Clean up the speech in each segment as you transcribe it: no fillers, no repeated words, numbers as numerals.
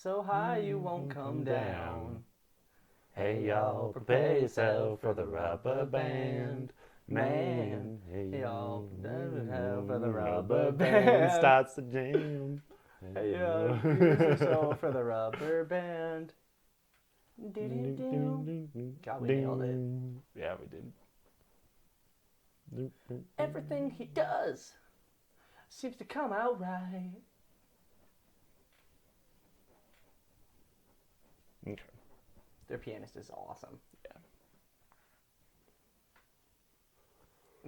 So high you won't come down. Hey y'all, prepare yourself for the rubber band. Man, hey y'all, y'all, for the rubber band. band starts to jam. Hey yo, brace yourself for the rubber band. Do-do-do. God, we nailed it. Yeah, we did. Everything he does seems to come out right. Okay. Their pianist is awesome. Yeah.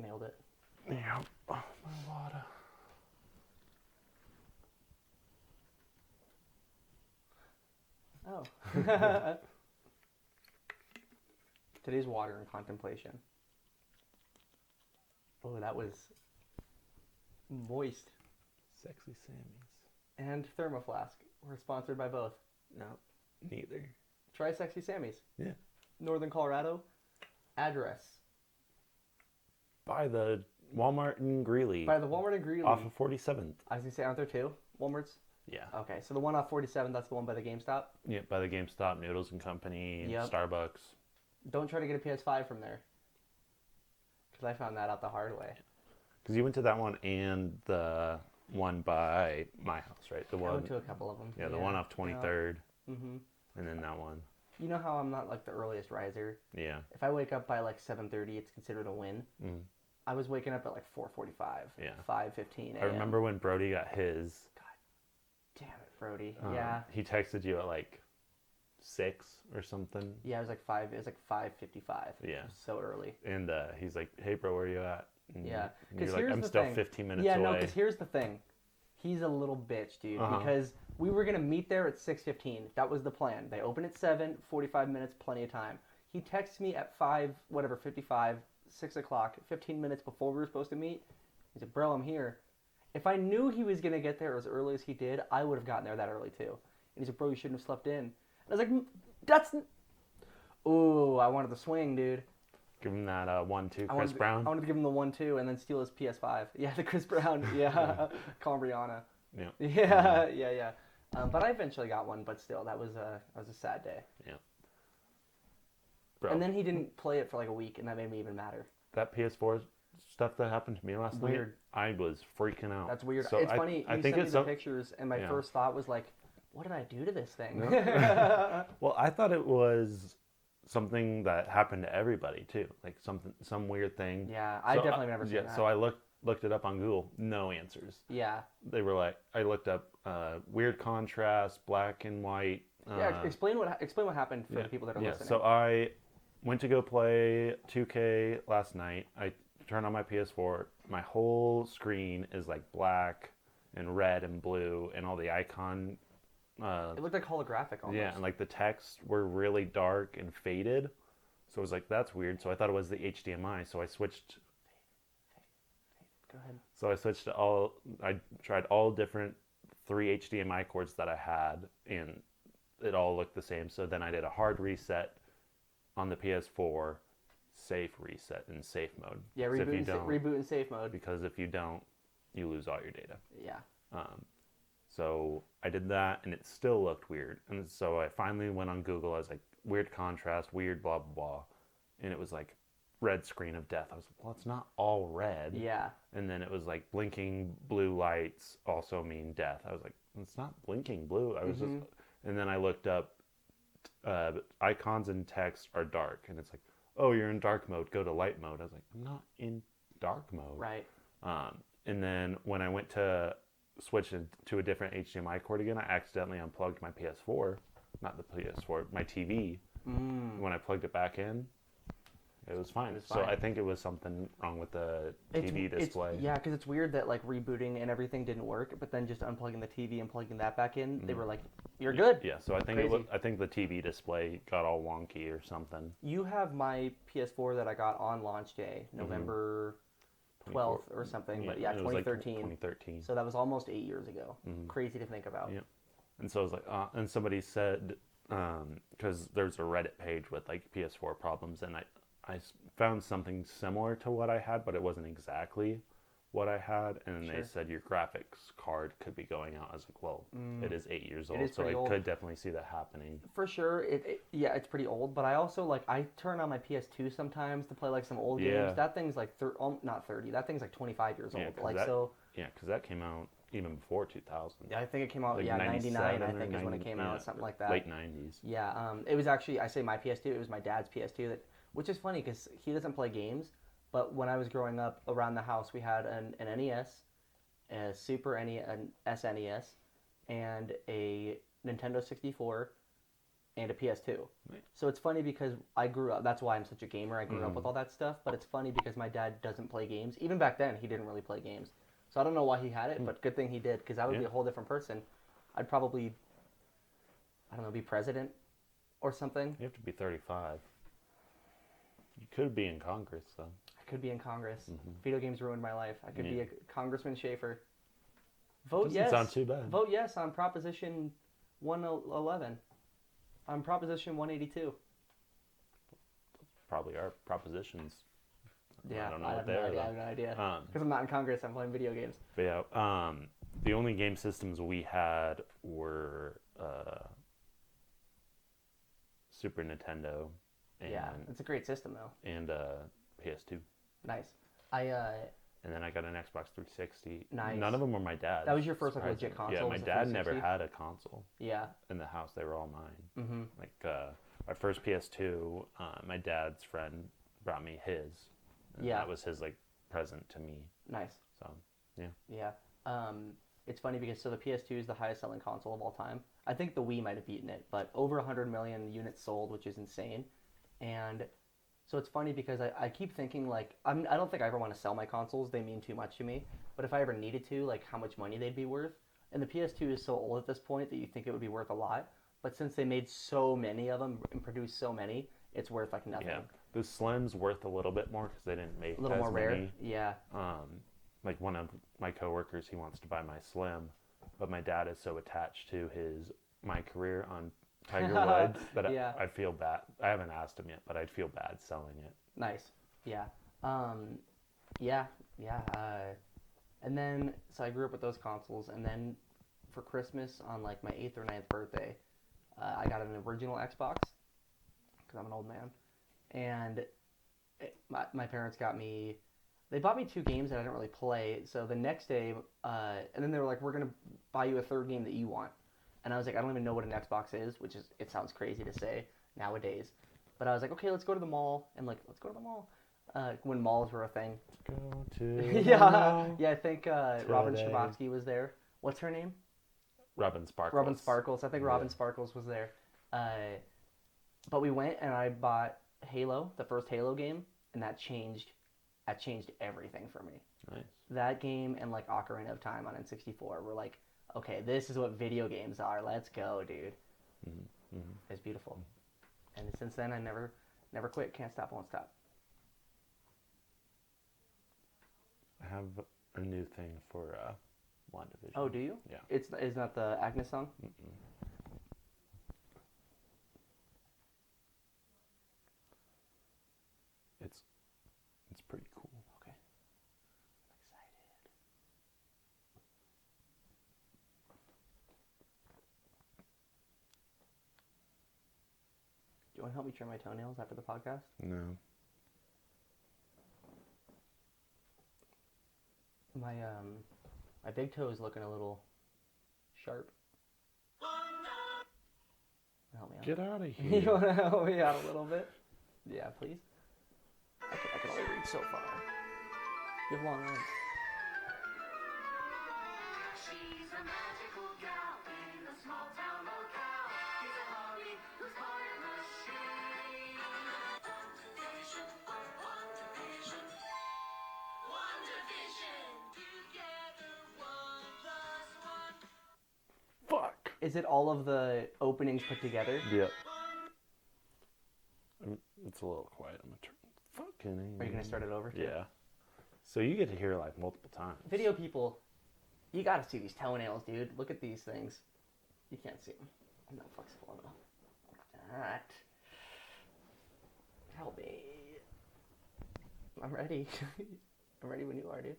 Nailed it. Yeah. Oh, my water. Oh. Today's water and contemplation. Oh, that was moist. Sexy Sammy's. And Thermoflask. We're sponsored by both. No, neither. Try Sexy Sammy's. Yeah. Northern Colorado. Address. By the Walmart in Greeley. By the Walmart in Greeley. Off of 47th. I was going to say, aren't there two Walmarts? Yeah. Okay, so the one off 47, that's the one by the GameStop? Yeah, by the GameStop, Noodles and Company, Yep. Starbucks. Don't try to get a PS5 from there. Because I found that out the hard way. Because you went to that one and the one by my house, right? The one. I went to a couple of them. Yeah, the one off 23rd. Yeah. Mm-hmm. And then that one. You know how I'm not like the earliest riser? Yeah. If I wake up by like 7:30, it's considered a win. Mm. I was waking up at like 4:45. Yeah. 5:15 a.m. I remember when Brody got his. God damn it, Brody. Yeah. He texted you at like 6 or something. Yeah, it was like 5. It was like 5:55. Yeah. It was so early. And he's like, "Hey, bro, where you at?" And Yeah. you're Because like, here's "I'm the still thing. 15 minutes yeah, away." no, because here's the thing. He's a little bitch, dude. Uh-huh. Because we were gonna meet there at 6:15. That was the plan. They open at 7. 45 minutes, plenty of time. He texts me at 55, 6 o'clock, 15 minutes before we were supposed to meet. He said, "Bro, I'm here." If I knew he was gonna get there as early as he did, I would have gotten there that early too. And he said, "Bro, you shouldn't have slept in." And I was like, "That's." Ooh, I wanted the swing, dude. Give him that 1-2 Chris Brown. I wanted to give him the 1-2 and then steal his PS5. Yeah, the Chris Brown. Yeah, call him Rihanna. Yeah. Yeah. But I eventually got one, but still, that was a sad day. Yeah. Bro, And then he didn't play it for like a week, and that made me even madder. that PS4 stuff that happened to me last night, Weird. I was freaking out. That's weird. So It's funny. I You think sent me it's the pictures, and my first thought was like, "What did I do to this thing?" Well, I thought it was something that happened to everybody too, like some weird thing. Yeah, I definitely never seen that. So I looked it up on Google. No answers. Yeah. They were like, I looked up weird contrast, black and white. Yeah. Explain what happened for the people that are listening. So I went to go play 2K last night. I turned on my PS4. My whole screen is like black and red and blue, and all the icon. It looked like holographic almost. Yeah, and like the text were really dark and faded. So I was like, that's weird. So I thought it was the HDMI. So I switched. Go ahead. So I switched to all. I tried all different 3 HDMI cords that I had, and it all looked the same. So then I did a hard reset on the PS4, safe reset in safe mode. Yeah, reboot in safe mode. Because if you don't, you lose all your data. Yeah. So I did that, and it still looked weird. And so I finally went on Google. I was like, weird contrast, weird blah, blah, blah. And it was like, red screen of death. I was like, well, it's not all red. Yeah. And then it was like, blinking blue lights also mean death. I was like, it's not blinking blue. I was just, and then I looked up, icons and text are dark. And it's like, oh, you're in dark mode, go to light mode. I was like, I'm not in dark mode. Right. And then when I went to switch to a different HDMI cord again, I accidentally unplugged my PS4, not the PS4, my TV. When I plugged it back in, it was fine. So I think it was something wrong with the TV display. Yeah, because it's weird that like rebooting and everything didn't work, but then just unplugging the TV and plugging that back in, they were like, "You're good." Yeah. So I think I think the TV display got all wonky or something. You have my PS4 that I got on launch day, November 12th or something, but yeah, 2013. Like 2013. So that was almost 8 years ago. Crazy to think about. Yeah. And so I was like, and somebody said, because there's a Reddit page with like PS4 problems, and I found something similar to what I had, but it wasn't exactly what I had, and Sure. they said your graphics card could be going out. I was like, well, it is 8 years old, is so I pretty old. could definitely see that happening. For sure, yeah, it's pretty old. But I also like I turn on my PS2 sometimes to play like some old Yeah. games. That thing's like not 30. That thing's like 25 years Yeah, old. 'cause Like that- so. Yeah, because that came out even before 2000. Yeah, I think it came out. Like Yeah, 99. I 97 or think is when it 90 came yeah, out, something like that. Late 90s. Yeah, it was actually I say my PS2. It was my dad's PS2 which is funny because he doesn't play games. But when I was growing up, around the house we had an NES, a Super NES, an SNES, and a Nintendo 64, and a PS2. Right. So it's funny because I grew up. That's why I'm such a gamer. I grew up with all that stuff. But it's funny because my dad doesn't play games. Even back then, he didn't really play games. So I don't know why he had it, but good thing he did because I would be a whole different person. I'd probably, I don't know, be president or something. You have to be 35. You could be in Congress, though. I could be in Congress. Video games ruined my life. I could be a Congressman Schaefer. Vote Doesn't yes. sound too bad. Vote yes on Proposition 111. On Proposition 182. Probably our propositions. Yeah, I don't know I what have they no are, idea. I though. have no idea. Because I'm not in Congress. I'm playing video games. But yeah, the only game systems we had were Super Nintendo and Yeah, it's a great system though. and PS2. Nice. And then I got an Xbox 360. Nice. None of them were my dad's. That was your first, like, legit surprisingly. console, Yeah, my was the dad never 360? had a console Yeah. in the house. They were all mine. Mm-hmm. Like my first PS2, my dad's friend brought me his. And Yeah. that was his like present to me. Nice. So yeah. Yeah. It's funny because the PS2 is the highest selling console of all time. I think the Wii might have beaten it, but over 100 million units sold, which is insane. And so it's funny because I keep thinking like I don't think I ever want to sell my consoles. They mean too much to me. But if I ever needed to, like how much money they'd be worth. And the PS2 is so old at this point that you think it would be worth a lot. But since they made so many of them and produced so many, it's worth like nothing. Yeah. The Slim's worth a little bit more because they didn't make A little as more rare. many. Yeah. Like one of my coworkers, he wants to buy my Slim, but my dad is so attached to my career on Tiger Woods that Yeah. I feel bad. I haven't asked him yet, but I'd feel bad selling it. Nice. Yeah. Yeah. And then, so I grew up with those consoles, and then for Christmas on like my 8th or 9th birthday, I got an original Xbox, because I'm an old man, and my parents they bought me 2 games that I didn't really play, so the next day, and then they were like, we're going to buy you a 3rd game that you want, and I was like, I don't even know what an Xbox is, it sounds crazy to say nowadays, but I was like, okay, let's go to the mall, and like, let's go to the mall, when malls were a thing. Go to the Yeah, mall. yeah, I think Robin Today. Scherbatsky was there. What's her name? Robin Sparkles. Robin Sparkles. I think Robin Yeah. Sparkles was there. But we went and I bought Halo, the first Halo game, and that changed everything for me. Nice. That game and like Ocarina of Time on N64 were like, okay, this is what video games are. Let's go, dude. Mm-hmm. Mm-hmm. It's beautiful. And since then, I never quit. Can't stop, won't stop. I have a new thing for WandaVision. Oh, do you? Yeah. It's not the Agnes song? Mm-mm. It's pretty cool. Okay. I'm excited. Do you want to help me trim my toenails after the podcast? No. My big toe is looking a little sharp. Help me out. Get out of You here. want to help me out a little bit? Yeah, please. I can only reach so far. You have long arms. She's a magical gal in a small town locale. He's a Harry who's part of the shade. WandaVision, WandaVision, WandaVision. Together, 1+1. Fuck. Is it all of the openings put together? Yep. It's a little quiet. I'm gonna turn. Fucking. Are you gonna start it over? Too? Yeah. So you get to hear like multiple times. Video people, you gotta see these toenails, dude. Look at these things. You can't see them. I'm not flexible enough. Alright. Help me. I'm ready. I'm ready when you are, dude.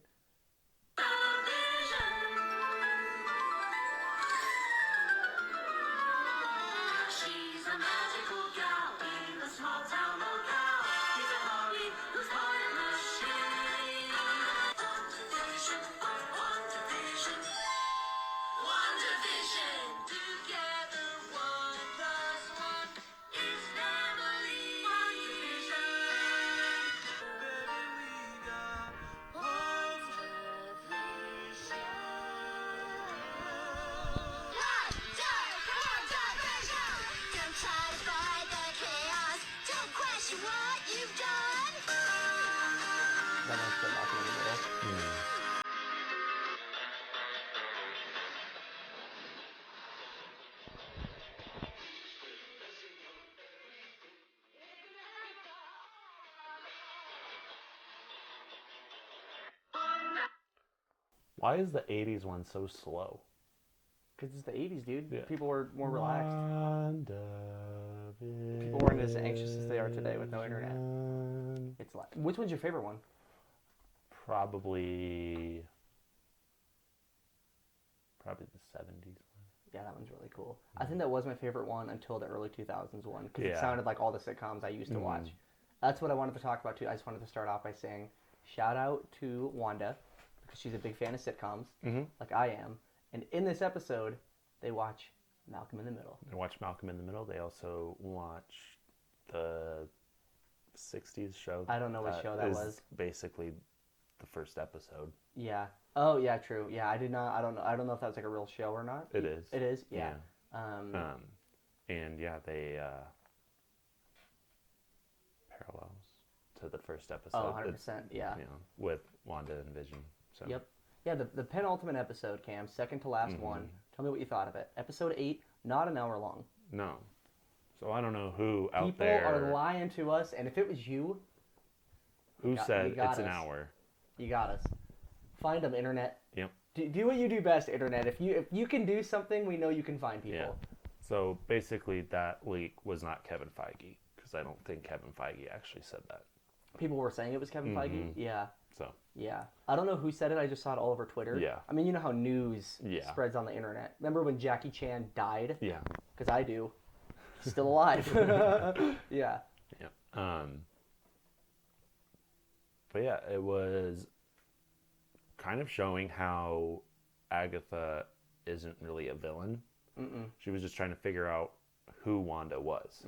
WandaVision. Together, 1+1 is family. WandaVision. Baby, we got WandaVision. WandaVision. Don't try to fight the chaos. Don't question what you've done. That one's still knocking in the middle. Why is the 80s one so slow? Because it's the 80s, dude. Yeah. People were more relaxed. People weren't as anxious as they are today with no internet. It's like, which one's your favorite one? Probably the 70s. Yeah, that one's really cool. I think that was my favorite one until the early 2000s one, because it Yeah. sounded like all the sitcoms I used to watch. That's what I wanted to talk about too. I just wanted to start off by saying shout out to Wanda, because she's a big fan of sitcoms, like I am. And in this episode, they watch Malcolm in the Middle. They watch Malcolm in the Middle. They also watch the 60s show. I don't know what show that is was. Basically the first episode. Yeah. Oh, yeah, true. Yeah, I did not. I don't know if that was like a real show or not. It is. It is. Yeah. And yeah, they parallels to the first episode. Oh, 100%. Yeah. You know, with Wanda and Vision. So. Yep. Yeah, the penultimate episode, Cam, second to last one. Tell me what you thought of it. Episode 8, not an hour long. No. So I don't know who out People there are lying to us, and if it was you, who said you got it's an us. hour. You got us. Find them, internet. Yep. Do what you do best, internet. If you can do something, we know you can find people. Yeah. So basically, that leak was not Kevin Feige, because I don't think Kevin Feige actually said that. People were saying it was Kevin Feige. Yeah. So. Yeah. I don't know who said it. I just saw it all over Twitter. Yeah. I mean, you know how news Yeah. spreads on the internet. Remember when Jackie Chan died? Yeah. Because I do. He's still alive. Yeah. Yeah. But yeah, it was kind of showing how Agatha isn't really a villain. She was just trying to figure out who Wanda was.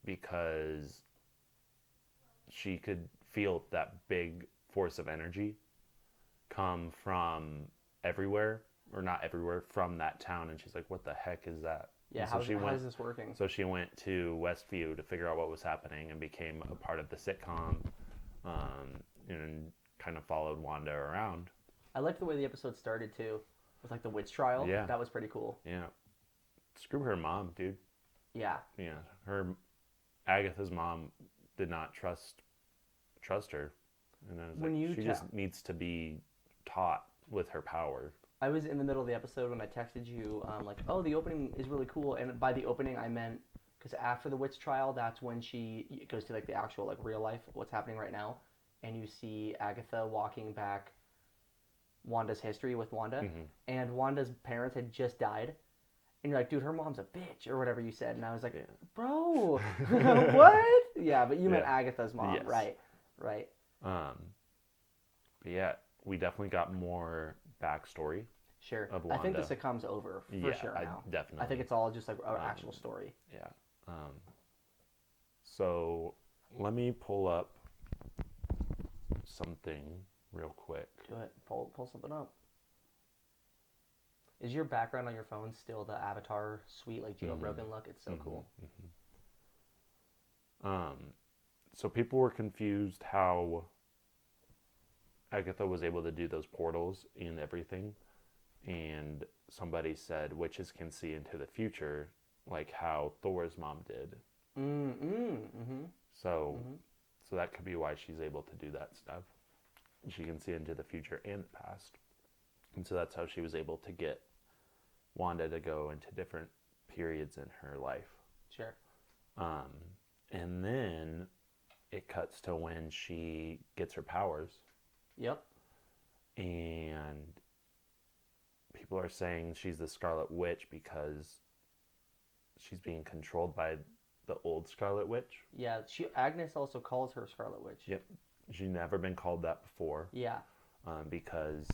Because she could feel that big force of energy come from everywhere, or not everywhere, from that town. And she's like, what the heck is that? Yeah, And how so is this working? So she went to Westview to figure out what was happening and became a part of the sitcom, and kind of followed Wanda around. I liked the way the episode started too, with like the witch trial. Yeah. That was pretty cool. Yeah. Screw her mom, dude. Yeah. Yeah. Agatha's mom did not trust her. And I was When you she just needs to be taught with her power. I was in the middle of the episode when I texted you, like, oh, the opening is really cool. And by the opening, I meant, because after the witch trial, that's when it goes to like the actual, like, real life, what's happening right now. And you see Agatha walking back Wanda's history with Wanda. And Wanda's parents had just died. And you're like, dude, her mom's a bitch, or whatever you said. And I was like, bro, what? Yeah, but you meant Agatha's mom. Yes. Right. But yeah, we definitely got more backstory. Sure. Of I think the Wanda. sitcom's over for sure now. Definitely. I think it's all just like an actual story. Yeah. So let me pull up something real quick. Do it. Pull something up. Is your background on your phone still the Avatar sweet, like jailbroken look? It's so cool. So people were confused how Agatha was able to do those portals and everything. And somebody said witches can see into the future, like how Thor's mom did. So that could be why she's able to do that stuff. She can see into the future and the past. And so that's how she was able to get Wanda to go into different periods in her life. Sure. And then it cuts to when she gets her powers. Yep. And people are saying she's the Scarlet Witch because she's being controlled by the old Scarlet Witch. Yeah, Agnes also calls her Scarlet Witch. Yep. She's never been called that before. Yeah. Because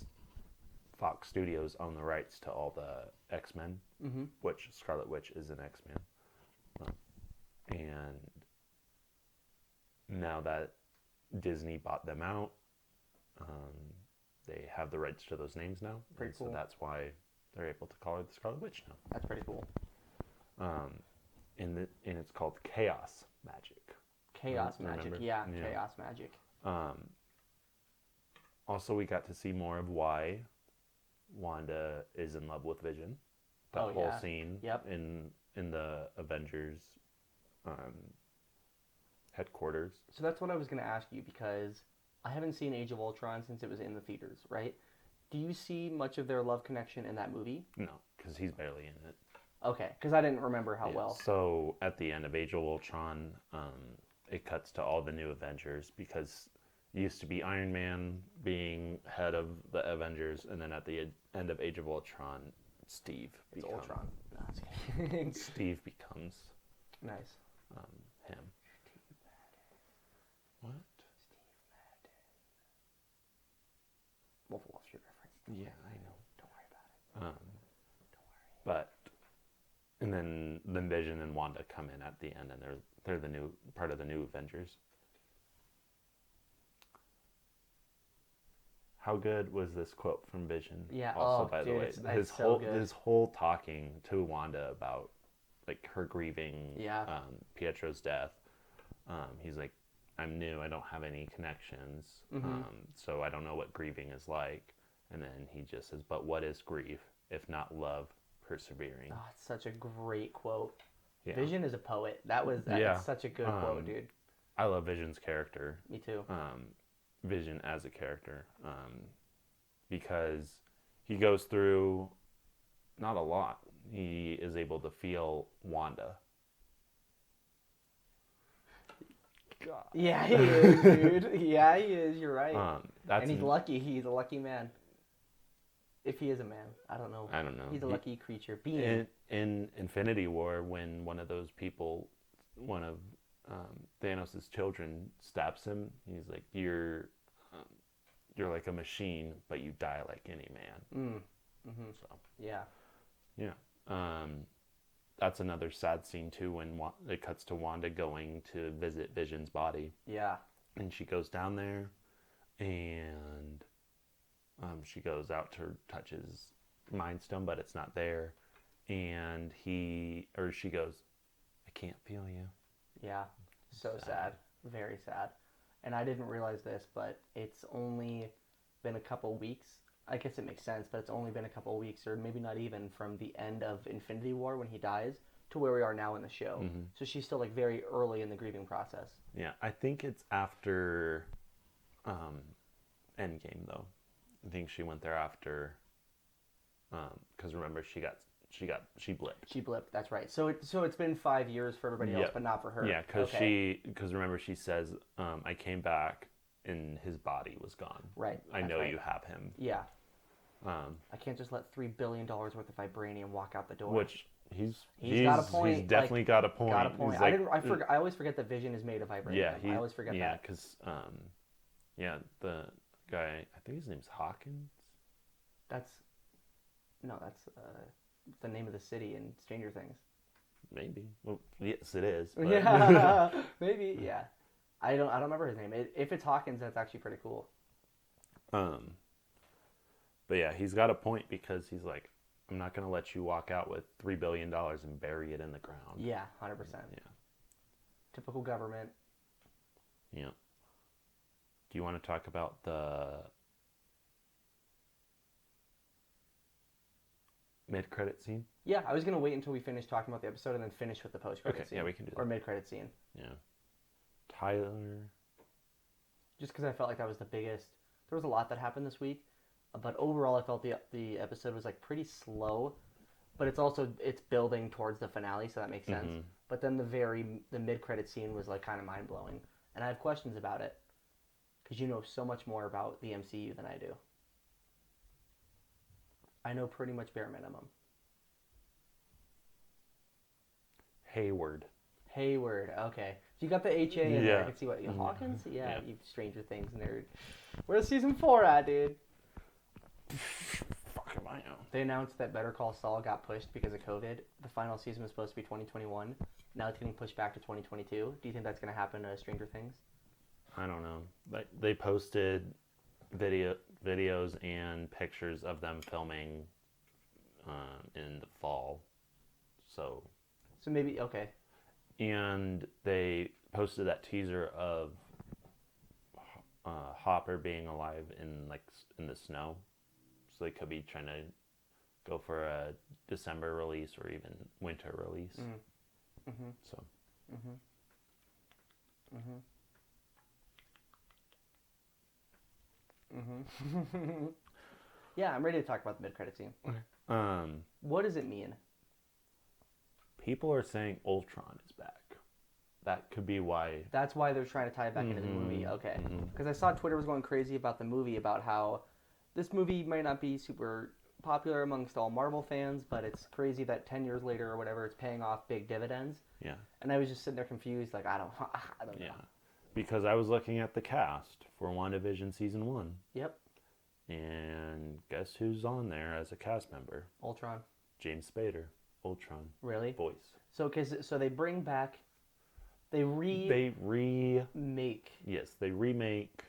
Fox Studios own the rights to all the X-Men, which Scarlet Witch is an X-Man. And now that Disney bought them out, they have the rights to those names now. Pretty cool. So that's why they're able to call her the Scarlet Witch now. That's pretty cool. And it's called Chaos Magic. Chaos Magic. Remember? Yeah, Chaos Magic. Also, we got to see more of why Wanda is in love with Vision. That whole scene in the Avengers headquarters. So that's what I was going to ask you, because I haven't seen Age of Ultron since it was in the theaters, right? Do you see much of their love connection in that movie? No, because he's barely in it. Okay, because I didn't remember how well. So at the end of Age of Ultron, it cuts to all the new Avengers, because it used to be Iron Man being head of the Avengers, and then at the end of Age of Ultron, It's Ultron. No, I was kidding. Steve becomes Nice. him. What? Wolf of Wall Street reference. Yeah, I know. Don't worry about it. But and then Vision and Wanda come in at the end, and they're the new part of the new Avengers. How good was this quote from Vision? Yeah. Also, by the way, it's so good. his whole talking to Wanda about like her grieving Yeah. Pietro's death. He's like, I'm new. I don't have any connections. So I don't know what grieving is like. And then he just says, but what is grief if not love persevering? Oh, it's such a great quote. Yeah. Vision is a poet. That's such a good quote, dude. I love Vision's character. Me too. Vision as a character. Because he goes through not a lot. He is able to feel Wanda. God. Yeah, he is, dude. Yeah, he is. You're right. And he's lucky. He's a lucky man. If he is a man, I don't know. He's a lucky creature. Being in Infinity War, when one of those people, one of Thanos' children, stabs him, he's like, "You're like a machine, but you die like any man." So yeah. That's another sad scene too, when it cuts to Wanda going to visit Vision's body. Yeah. And she goes down there, and she goes out to touch his Mind Stone, but it's not there. And she goes, "I can't feel you." Yeah. So sad. Very sad. And I didn't realize this, but it's only been a couple weeks. I guess it makes sense, but it's only been a couple weeks, or maybe not even, from the end of Infinity War when he dies to where we are now in the show. So she's still like very early in the grieving process. Yeah, I think it's after Endgame though. I think she went there after, because remember she blipped. She blipped. That's right. So it's been 5 years for everybody else, but not for her. Yeah, because remember she says, I came back and his body was gone. Right. I know you have him. Yeah. I can't just let $3 billion worth of vibranium walk out the door. Which he's got a point. He's definitely got a point. Got a point. Like, I always forget that Vision is made of vibranium. I always forget that. Yeah, because the guy, I think his name's Hawkins. That's the name of the city in Stranger Things. Maybe. Well, yes, it is. But... Yeah, maybe. Yeah, I don't remember his name. If it's Hawkins, that's actually pretty cool. But yeah, he's got a point, because he's like, I'm not going to let you walk out with $3 billion and bury it in the ground. Yeah, 100%. Yeah. Typical government. Yeah. Do you want to talk about the mid-credit scene? Yeah, I was going to wait until we finish talking about the episode and then finish with the post-credit scene. Yeah, we can do that. Or mid-credit scene. Yeah. Tyler. Just because I felt like that was the biggest. There was a lot that happened this week, but overall I felt the episode was like pretty slow, but it's building towards the finale, so that makes sense. But then the mid-credit scene was like kind of mind-blowing, and I have questions about it because you know so much more about the MCU than I do. I know pretty much bare minimum. Hayward. Okay. So you got the HA in there. I can see what Hawkins. Yeah, you Stranger Things nerd. Where's season 4 at, dude? Wow. They announced that Better Call Saul got pushed because of COVID. The final season was supposed to be 2021. Now it's getting pushed back to 2022. Do you think that's going to happen to Stranger Things? I don't know. They posted videos and pictures of them filming in the fall. So maybe, okay. And they posted that teaser of Hopper being alive in the snow. So they could be trying to go for a December release or even winter release. Mm-hmm. So. Yeah, I'm ready to talk about the mid-credit scene. What does it mean? People are saying Ultron is back. That could be why. That's why they're trying to tie it back into the movie. Okay. Because I saw Twitter was going crazy about the movie, about how this movie might not be super popular amongst all Marvel fans, but it's crazy that 10 years later or whatever, it's paying off big dividends. Yeah. And I was just sitting there confused, like, I don't know. Yeah. Because I was looking at the cast for WandaVision Season 1. Yep. And guess who's on there as a cast member? Ultron. James Spader. Ultron. Really? Voice. So they bring back... They remake. Yes, they remake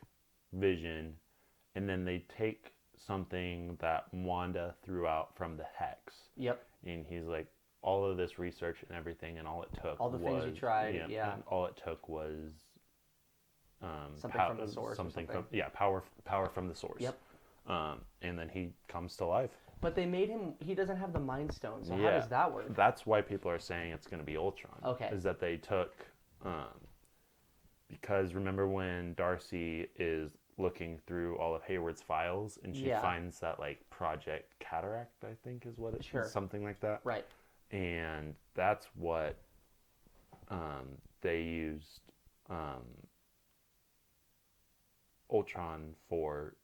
Vision, and then they take something that Wanda threw out from the Hex. Yep. And he's like, all of this research and everything, and all it took all the things you tried, yeah. And all it took was something from the source. Power from the source. Yep. And then he comes to life. But they made him. He doesn't have the Mind Stone, so how does that work? That's why people are saying it's going to be Ultron. Okay. Is that they took. Because remember when Darcy is looking through all of Hayward's files and she finds that like Project Cataract, I think is what it is, something like that. Right. And that's what they used Ultron for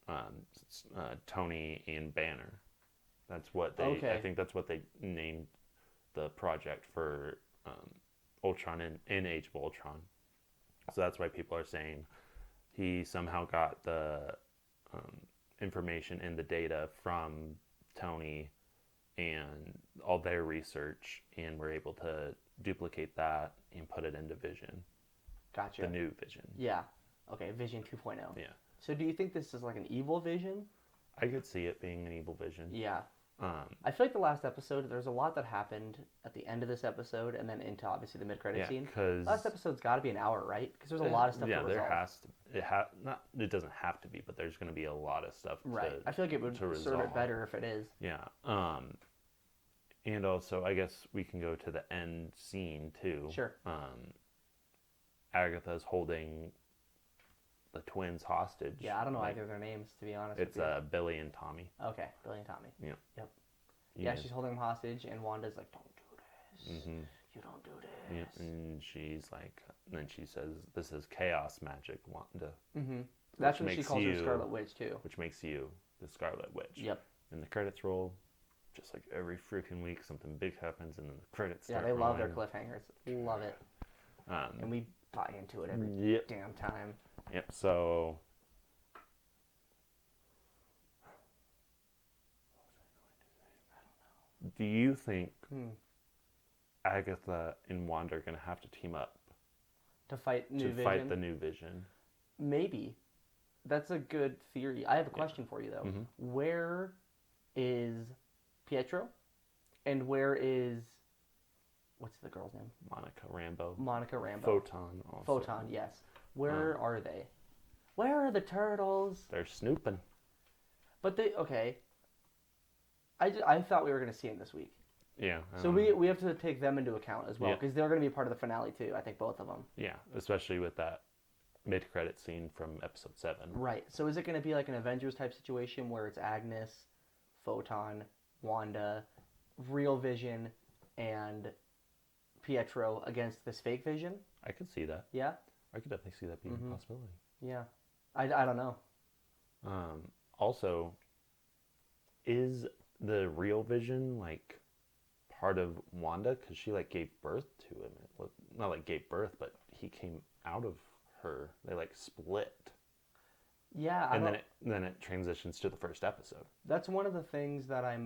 Tony and Banner. That's what they. Okay. I think that's what they named the project for. Ultron in Age of Ultron. So that's why people are saying he somehow got the information and the data from Tony and all their research, and were able to duplicate that and put it into Vision. Gotcha. The new Vision. Yeah. Okay, Vision 2.0. Yeah. So do you think this is like an evil Vision? I could see it being an evil Vision. Yeah. I feel like the last episode, there's a lot that happened at the end of this episode, and then into obviously the mid-credit scene. Because last episode's got to be an hour, right? Because there's a lot of stuff. Yeah, to there resolve. has to. It doesn't have to be, but there's going to be a lot of stuff. Right. I feel like it would serve it better if it is. Yeah. And also, I guess we can go to the end scene too. Sure. Agatha's holding the twins hostage. Yeah, I don't know either of their names, to be honest. It's Billy and Tommy. Okay, Billy and Tommy. Yeah. Yep. Yeah, she's holding them hostage, and Wanda's like, "Don't do this. Mm-hmm. You don't do this." Yeah, and she's like, then she says, "This is chaos magic, Wanda." Mm-hmm. That's what she calls her Scarlet Witch too. Which makes you the Scarlet Witch. Yep. And the credits roll, just like every freaking week, something big happens, and then the credits start they love their rolling. cliffhangers. Love it. And we buy into it every damn time. Yep. So. Do you think Agatha and Wanda are going to have to team up to fight the new Vision? Maybe. That's a good theory. I have a question for you, though. Mm-hmm. Where is Pietro? And where is... What's the girl's name? Monica Rambeau. Photon also. Photon, yes. Where are they? Where are the turtles? They're snooping. But they... Okay. I thought we were going to see them this week. Yeah. So we have to take them into account as well, because they're going to be part of the finale too, I think both of them. Yeah, especially with that mid-credit scene from episode 7. Right. So is it going to be like an Avengers type situation where it's Agnes, Photon, Wanda, real Vision, and Pietro against this fake Vision? I could see that. Yeah? I could definitely see that being a possibility. Yeah. I don't know. Also, is the real Vision like part of Wanda? Because she like gave birth to him. Not like gave birth, but he came out of her. They like split. Yeah, and then it transitions to the first episode. that's one of the things that I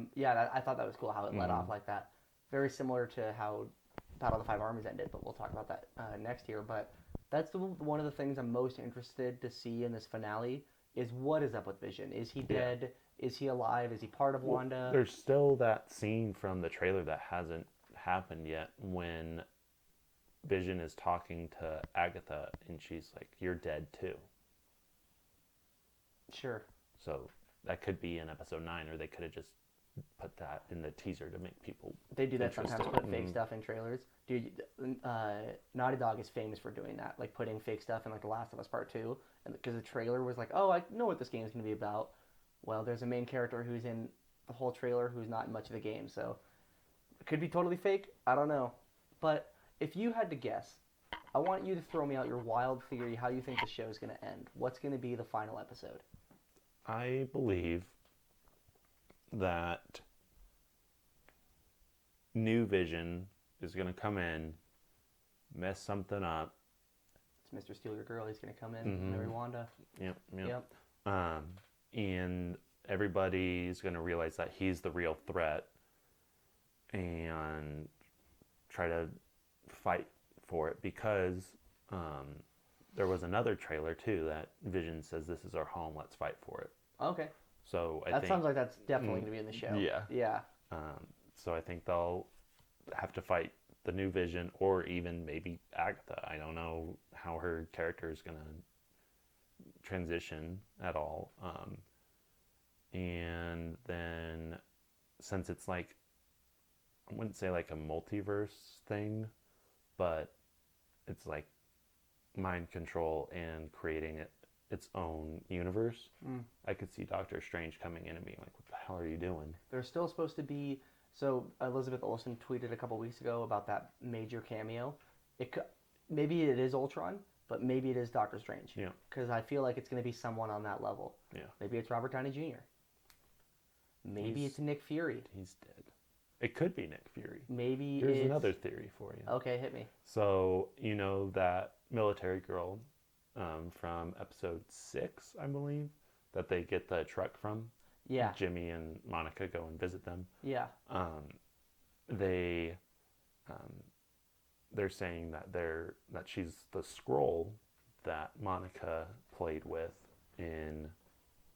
thought that was cool how it led off like that. Very similar to how Battle of the Five Armies ended, but we'll talk about that next year. But that's one of the things I'm most interested to see in this finale is what is up with Vision. Is he dead? Is he alive? Is he part of Wanda? There's still that scene from the trailer that hasn't happened yet when Vision is talking to Agatha and she's like, "You're dead too." Sure. So that could be in episode 9, or they could have just put that in the teaser to make people. They do that sometimes, interested. put fake stuff in trailers. Dude, Naughty Dog is famous for doing that, like putting fake stuff in like The Last of Us Part 2. And because the trailer was like, oh, I know what this game is going to be about. Well, there's a main character who's in the whole trailer who's not in much of the game, so it could be totally fake. I don't know. But if you had to guess, I want you to throw me out your wild theory how you think the show is going to end. What's going to be the final episode? I believe that New Vision is going to come in, mess something up. It's Mr. Steal Your Girl. He's going to come in, marry Wanda. Yep. And everybody's going to realize that he's the real threat and try to fight for it because there was another trailer too that Vision says, "This is our home. Let's fight for it." Okay. So I That think sounds like that's definitely going to be in the show. Yeah. Yeah. So I think they'll have to fight the New Vision or even maybe Agatha. I don't know how her character is going to transition at all. And then since it's like, I wouldn't say like a multiverse thing, but it's like mind control and creating its own universe. I could see Doctor Strange coming in and being like, "What the hell are you doing?" There's still supposed to be. So Elizabeth Olsen tweeted a couple weeks ago about that major cameo. Maybe it is Ultron, but maybe it is Doctor Strange. Yeah. Because I feel like it's going to be someone on that level. Yeah. Maybe it's Robert Downey Jr. Maybe it's Nick Fury. He's dead. It could be Nick Fury. Maybe Here's it's... another theory for you. Okay, hit me. So, you know that military girl from episode 6, I believe, that they get the truck from? Yeah. Jimmy and Monica go and visit them. Yeah. They're saying that she's the scroll that Monica played with in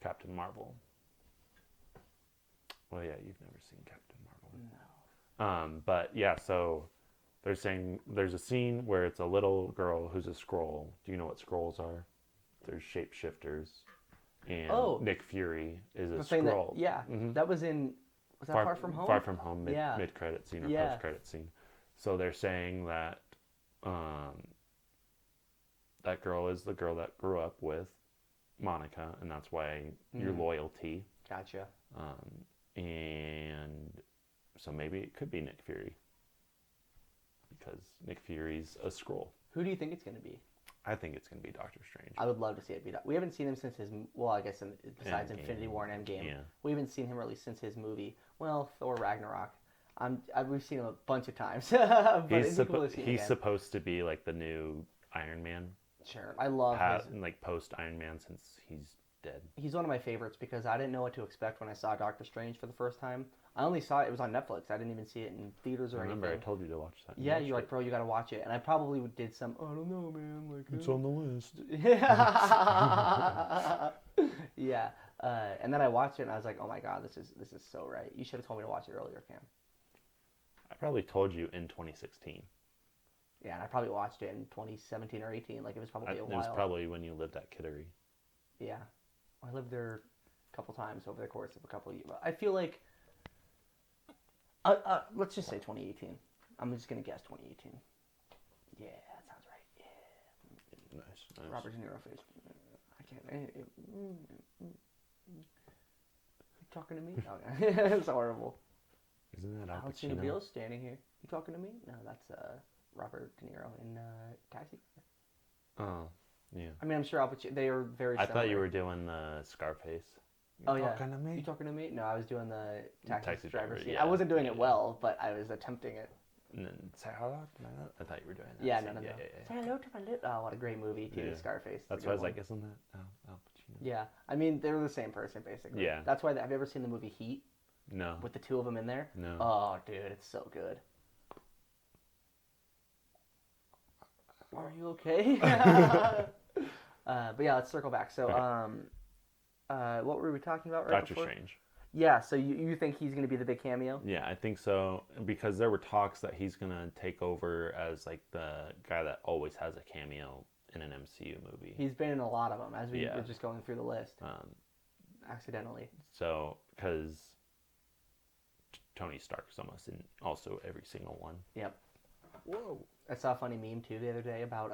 Captain Marvel. Well, yeah, you've never seen Captain Marvel. No. But yeah, so they're saying there's a scene where it's a little girl who's a scroll. Do you know what scrolls are? They're shapeshifters. And Nick Fury is a scroll. That was in... Was that Far From Home? Far From Home, mid-credit scene or post-credit scene. So they're saying that that girl is the girl that grew up with Monica, and that's why your loyalty. Gotcha. And so maybe it could be Nick Fury. Because Nick Fury's a scroll. Who do you think it's going to be? I think it's going to be Doctor Strange. I would love to see it be that. We haven't seen him since his... Well, I guess besides Endgame. Infinity War and Endgame. Yeah. We haven't seen him really since his movie. Well, Thor Ragnarok. We've seen him a bunch of times. But He's again. supposed to be like the new Iron Man. Sure. I love his... Like post Iron Man since he's dead. He's one of my favorites because I didn't know what to expect when I saw Doctor Strange for the first time. I only saw it was on Netflix. I didn't even see it in theaters or Remember, anything. I told you to watch that. Yeah, you're like, bro, you gotta watch it. And I probably did some, I don't know, man. Like, It's on the list. Yeah. And then I watched it and I was like, oh my god, this is so right. You should have told me to watch it earlier, Cam. I probably told you in 2016. Yeah, and I probably watched it in 2017 or 18. Like, it was probably a while. It was probably when you lived at Kittery. Yeah. I lived there a couple times over the course of a couple of years. I feel like... let's just say 2018. I'm just going to guess 2018. Yeah, that sounds right. Yeah. Nice. Robert De Niro face. I can't... You talking to me? Okay. It's horrible. Isn't that Al Alcina Pacino? Bill standing here. You talking to me? No, that's Robert De Niro in Taxi. Oh, yeah. I mean, I'm sure Al Pacino... They are very similar. I thought you were doing the Scarface. You talking to me? You talking to me? No, I was doing the taxi driver scene. yeah. I wasn't doing it well, but I was attempting it. And then say hello to my love. I thaught you were doing that. Yeah, scene. no. Yeah. Say hello to my little... Oh, what a great movie, too, Yeah. Scarface. That's why I was like, isn't that Al Pacino? Yeah, I mean they're the same person basically. Yeah. That's why. Have you ever seen the movie Heat No. with the two of them in there? No. Oh, dude, it's so good. Are you okay? But yeah, let's circle back. So, what were we talking about right Doctor before? Strange. Yeah, so you think he's going to be the big cameo? Yeah, I think so, because there were talks that he's gonna take over as like the guy that always has a cameo in an MCU movie. He's been in a lot of them as we Yeah. were just going through the list accidentally. So, because Tony Stark's almost in also every single one. Yep. Whoa. I saw a funny meme too the other day about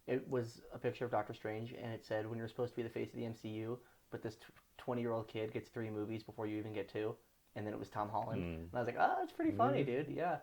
it was a picture of Doctor Strange and it said when you're supposed to be the face of the MCU, but this 20-year-old kid gets 3 movies before you even get 2, and then it was Tom Holland. And I was like, oh, that's pretty funny, dude. Yeah.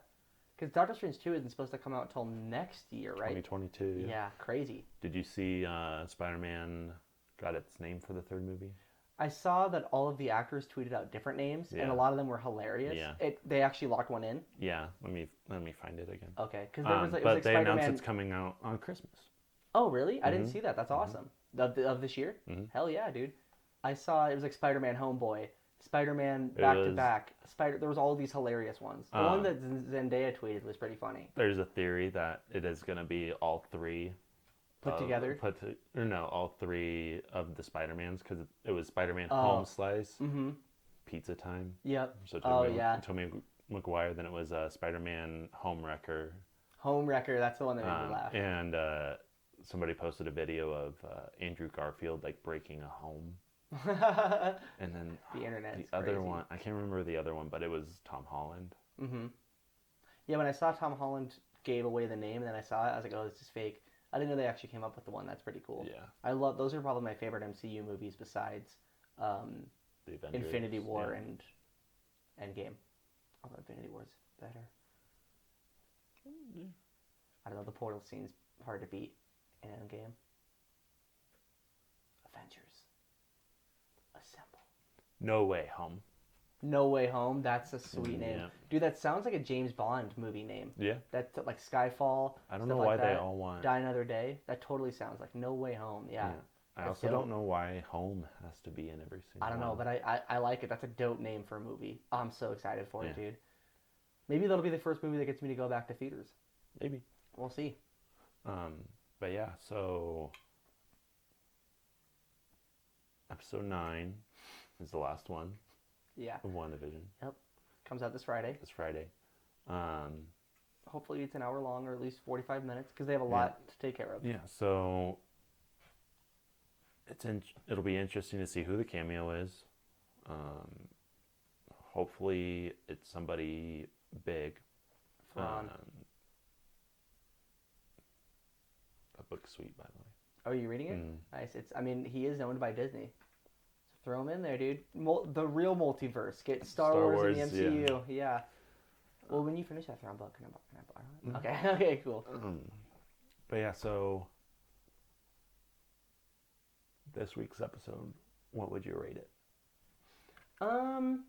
Because Doctor Strange 2 isn't supposed to come out until next year, right? 2022. Yeah, crazy. Did you see Spider-Man got its name for the 3rd movie? I saw that all of the actors tweeted out different names, and Yeah. a lot of them were hilarious. Yeah. They actually locked one in. Yeah, let me find it again. Okay, because there was like, it but was like they Spider-Man. announced it's coming out on Christmas. Oh, really? I didn't see that. That's awesome. Of this year? Hell yeah, dude. I saw it was like Spider-Man Homeboy, Spider-Man Back to Back. There was all these hilarious ones. The one that Zendaya tweeted was pretty funny. There's a theory that it is going to be all 3 Put together? All 3 of the Spider-Mans, because it was Spider-Man Home Slice, Pizza Time. Yep. So Tobey Maguire, then it was Spider-Man Home Wrecker. Home Wrecker, that's the one that made me laugh. And somebody posted a video of Andrew Garfield like breaking a home. And then the internet. The other crazy. one, I can't remember the other one, but it was Tom Holland. Yeah, when I saw Tom Holland gave away the name, and then I saw it, I was like, oh, this is fake. I didn't know they actually came up with the one. That's pretty cool. Yeah. I love those are probably my favorite MCU movies besides The Avengers, Infinity War and Endgame. Although Infinity War's better. I don't know, the portal scene's hard to beat in Endgame. Avengers. Assemble. No Way Home. No Way Home, that's a sweet name. Yeah. Dude, that sounds like a James Bond movie name. Yeah. That's like Skyfall. I don't stuff know like why they that. all want. Die Another Day. That totally sounds like No Way Home. Yeah. I That's also dope. don't know why home has to be in every single I don't know, one. but I like it. That's a dope name for a movie. I'm so excited for it, Yeah. dude. Maybe that'll be the first movie that gets me to go back to theaters. Maybe. We'll see. But yeah, so episode 9 is the last one Yeah. of WandaVision. Yep. Comes out this Friday. This Friday. Hopefully it's an hour long or at least 45 minutes because they have a lot to take care of. Yeah, so it'll be interesting to see who the cameo is. Hopefully it's somebody big. Thrawn. That book's sweet, by the way. Oh, are you reading it? Nice. I mean, he is owned by Disney. So throw him in there, dude. The real multiverse. Get Star Wars in the MCU. Yeah. Well, when you finish that Thrawn book, can I borrow it? Okay. Okay, cool. But yeah, so this week's episode, what would you rate it? Out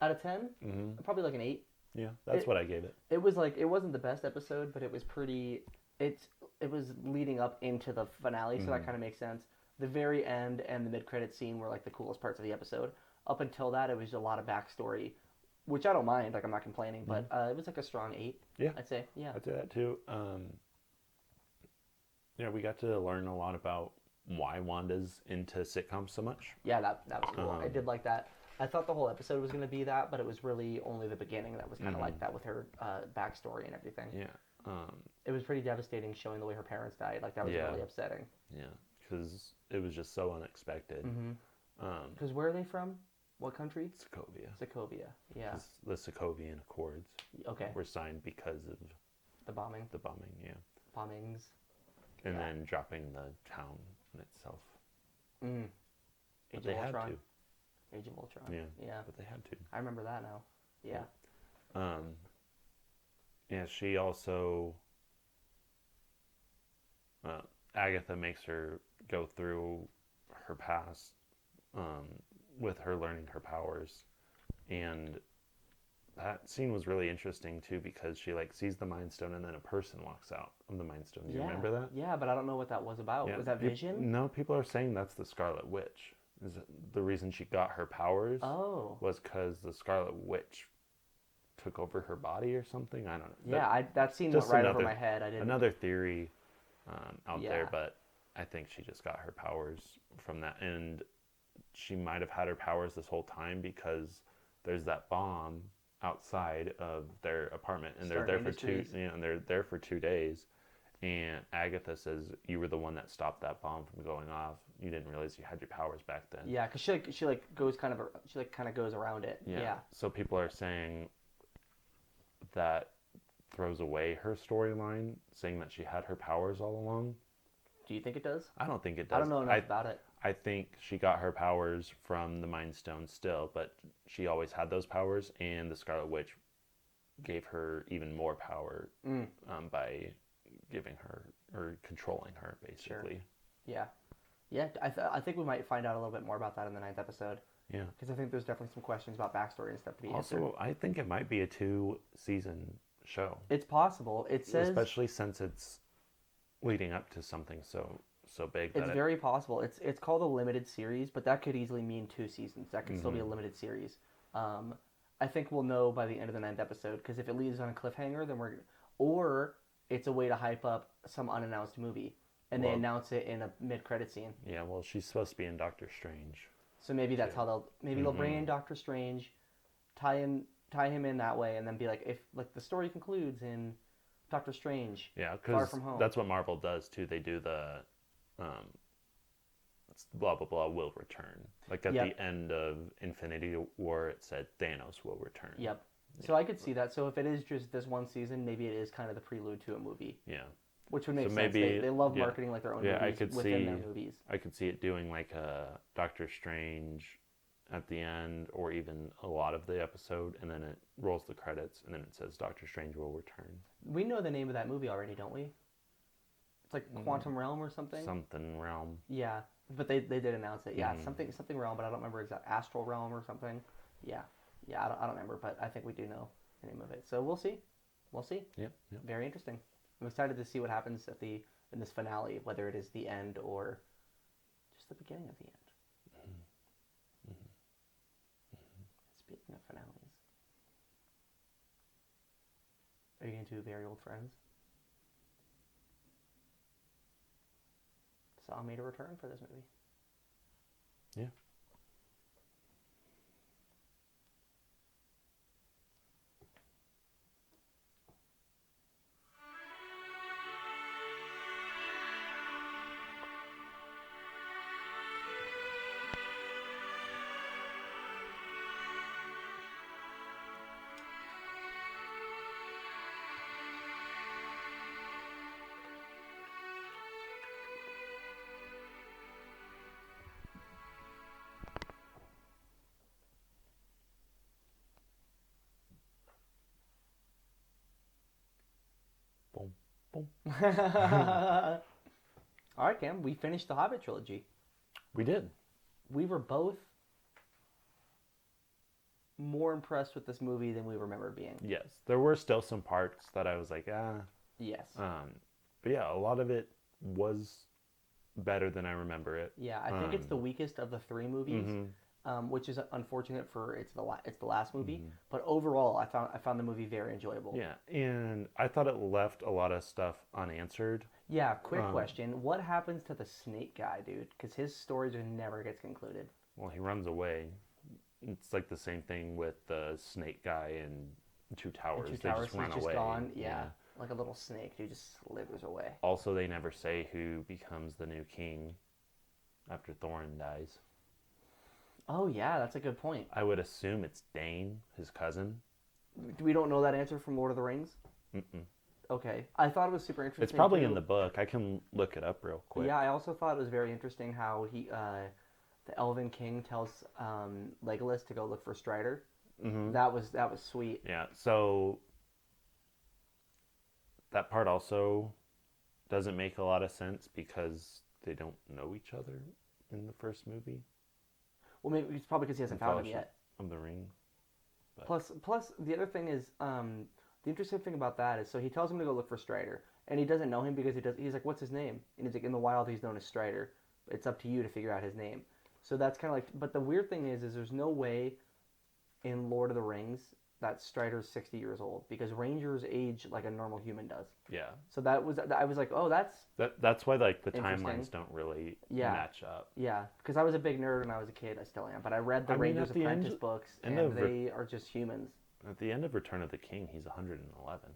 of 10, probably like an 8. Yeah, that's what I gave it. It was like it wasn't the best episode, but it was pretty. It was leading up into the finale, so that kind of makes sense. The very end and the mid-credit scene were like the coolest parts of the episode. Up until that, it was a lot of backstory, which I don't mind. Like I'm not complaining, but it was like a strong 8. Yeah, I'd say. Yeah. I'd say that too. Yeah, we got to learn a lot about why Wanda's into sitcoms so much. Yeah, that was cool. I did like that. I thought the whole episode was going to be that, but it was really only the beginning that was kind of like that with her backstory and everything. Yeah. It was pretty devastating showing the way her parents died. Like that was really upsetting. Yeah, because it was just so unexpected. Because where are they from? What country? Sokovia. Sokovia. Yeah. The Sokovian Accords. Okay. Were signed because of The bombing. the bombing. Yeah. Bombings. And then dropping the town in itself. Age But they of had Ultron. to. Age of Ultron. Yeah. Yeah. But they had to. I remember that now. Yeah. Yeah, she also Agatha makes her go through her past with her learning her powers, and that scene was really interesting too because she like sees the Mind Stone and then a person walks out of the Mind Stone. Do you remember that? Yeah, but I don't know what that was about. Yeah. Was that Vision? No, people are saying that's the Scarlet Witch. Is it the reason she got her powers? Oh. Was because the Scarlet Witch took over her body or something. I don't know. Yeah, that scene went just right over my head. I didn't. Another theory out Yeah. there, but I think she just got her powers from that, and she might have had her powers this whole time because there's that bomb outside of their apartment, and Stark they're there Industries. for and they're there for 2 days. And Agatha says you were the one that stopped that bomb from going off. You didn't realize you had your powers back then. Yeah, because she goes kind of goes around it. Yeah. So people are saying that throws away her storyline, saying that she had her powers all along. Do you think it does? I don't think it does. I don't know enough about it. I think she got her powers from the Mind Stone still, but she always had those powers, and the Scarlet Witch gave her even more power by giving her or controlling her, basically. Yeah. Yeah, I think we might find out a little bit more about that in the 9th episode. Yeah. Because I think there's definitely some questions about backstory and stuff to be answered. Also, I think it might be a 2-season show. It's possible. It says especially since it's leading up to something so big. it's very possible. It's called a limited series, but that could easily mean 2 seasons. That could still be a limited series. I think we'll know by the end of the 9th episode, because if it leaves on a cliffhanger, then or it's a way to hype up some unannounced movie, and they announce it in a mid-credit scene. Yeah, well, she's supposed to be in Doctor Strange. So maybe that's how they'll bring in Doctor Strange, tie him in that way, and then be like, if like the story concludes in Doctor Strange. Yeah, Far because From Home. that's what Marvel does too. They do the blah blah blah will return. Like at the end of Infinity War, it said Thanos will return. Yep. So I could see that. So if it is just this one season, maybe it is kind of the prelude to a movie. Yeah. Which would make sense. Maybe, They love marketing like their own movies within their movies. I could see it doing like a Doctor Strange at the end, or even a lot of the episode, and then it rolls the credits, and then it says Doctor Strange will return. We know the name of that movie already, don't we? It's like Quantum Realm or something. Something Realm. Yeah, but they did announce it. Yeah, something Realm, but I don't remember exact Astral Realm or something. Yeah, I don't remember, but I think we do know the name of it. So we'll see. Yep. Very interesting. I'm excited to see what happens in this finale, whether it is the end or just the beginning of the end. Speaking of finales, are you going to do Very Old Friends? Saw made a return for this movie. Yeah. Boom. All right, Cam, we finished the Hobbit trilogy. We did. We were both more impressed with this movie than we remember being. Yes, there were still some parts that I was like, Yes. But yeah, a lot of it was better than I remember it. Yeah, I think it's the weakest of the 3 movies, which is unfortunate for it's the last movie. But overall, I found the movie very enjoyable. Yeah, and I thought it left a lot of stuff unanswered. Yeah, quick question. What happens to the snake guy, dude? Because his story just never gets concluded. Well, he runs away. It's like the same thing with the snake guy in Two Towers. Two They Towers, just run he's just away. gone. Yeah, like a little snake, dude, just slithers away. Also, they never say who becomes the new king after Thorin dies. Oh, yeah, that's a good point. I would assume it's Dane, his cousin. We don't know that answer from Lord of the Rings? Mm-mm. Okay. I thought it was super interesting. It's probably too. in the book. I can look it up real quick. Yeah, I also thought it was very interesting how the Elven King tells Legolas to go look for Strider. Mm-hmm. That was sweet. Yeah, so that part also doesn't make a lot of sense because they don't know each other in the first movie. Well, maybe it's probably because he hasn't found him yet. Of the Ring. But Plus, the other thing is, the interesting thing about that is, so he tells him to go look for Strider, and he doesn't know him because he's like, what's his name? And he's like, in the wild, he's known as Strider. It's up to you to figure out his name. So that's kind of like, but the weird thing is there's no way in Lord of the Rings that Strider's 60 years old because Rangers age like a normal human does. yeah, So I was like, oh, that's why like the Interesting. timelines don't really Yeah. match up. yeah, because I was a big nerd when I was a kid. I still am, but I read the I mean, Rangers at the end- Apprentice books, end and of they are just humans. At the end of Return of the King, he's 111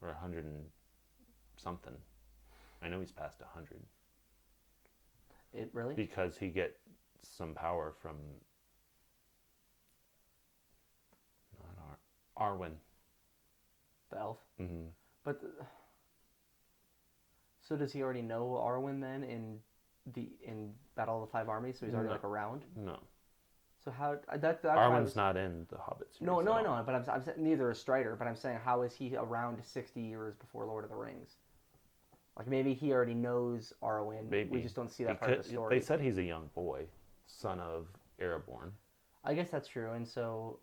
or 100 and something. I know he's past 100 It really? because he gets some power from not Arwen. The elf. Mm-hmm. But so does he already know Arwen then in Battle of the Five Armies? So he's already No. like around. No, So how that's why I Arwen's was- not in the Hobbit series. No, at no, I all. know, but I'm saying neither is Strider. But I'm saying how is he around 60 years before Lord of the Rings? Like maybe he already knows Arwen. Maybe. We just don't see that He part of could- the story. They said he's a young boy, son of Ereborn, I guess that's true, and so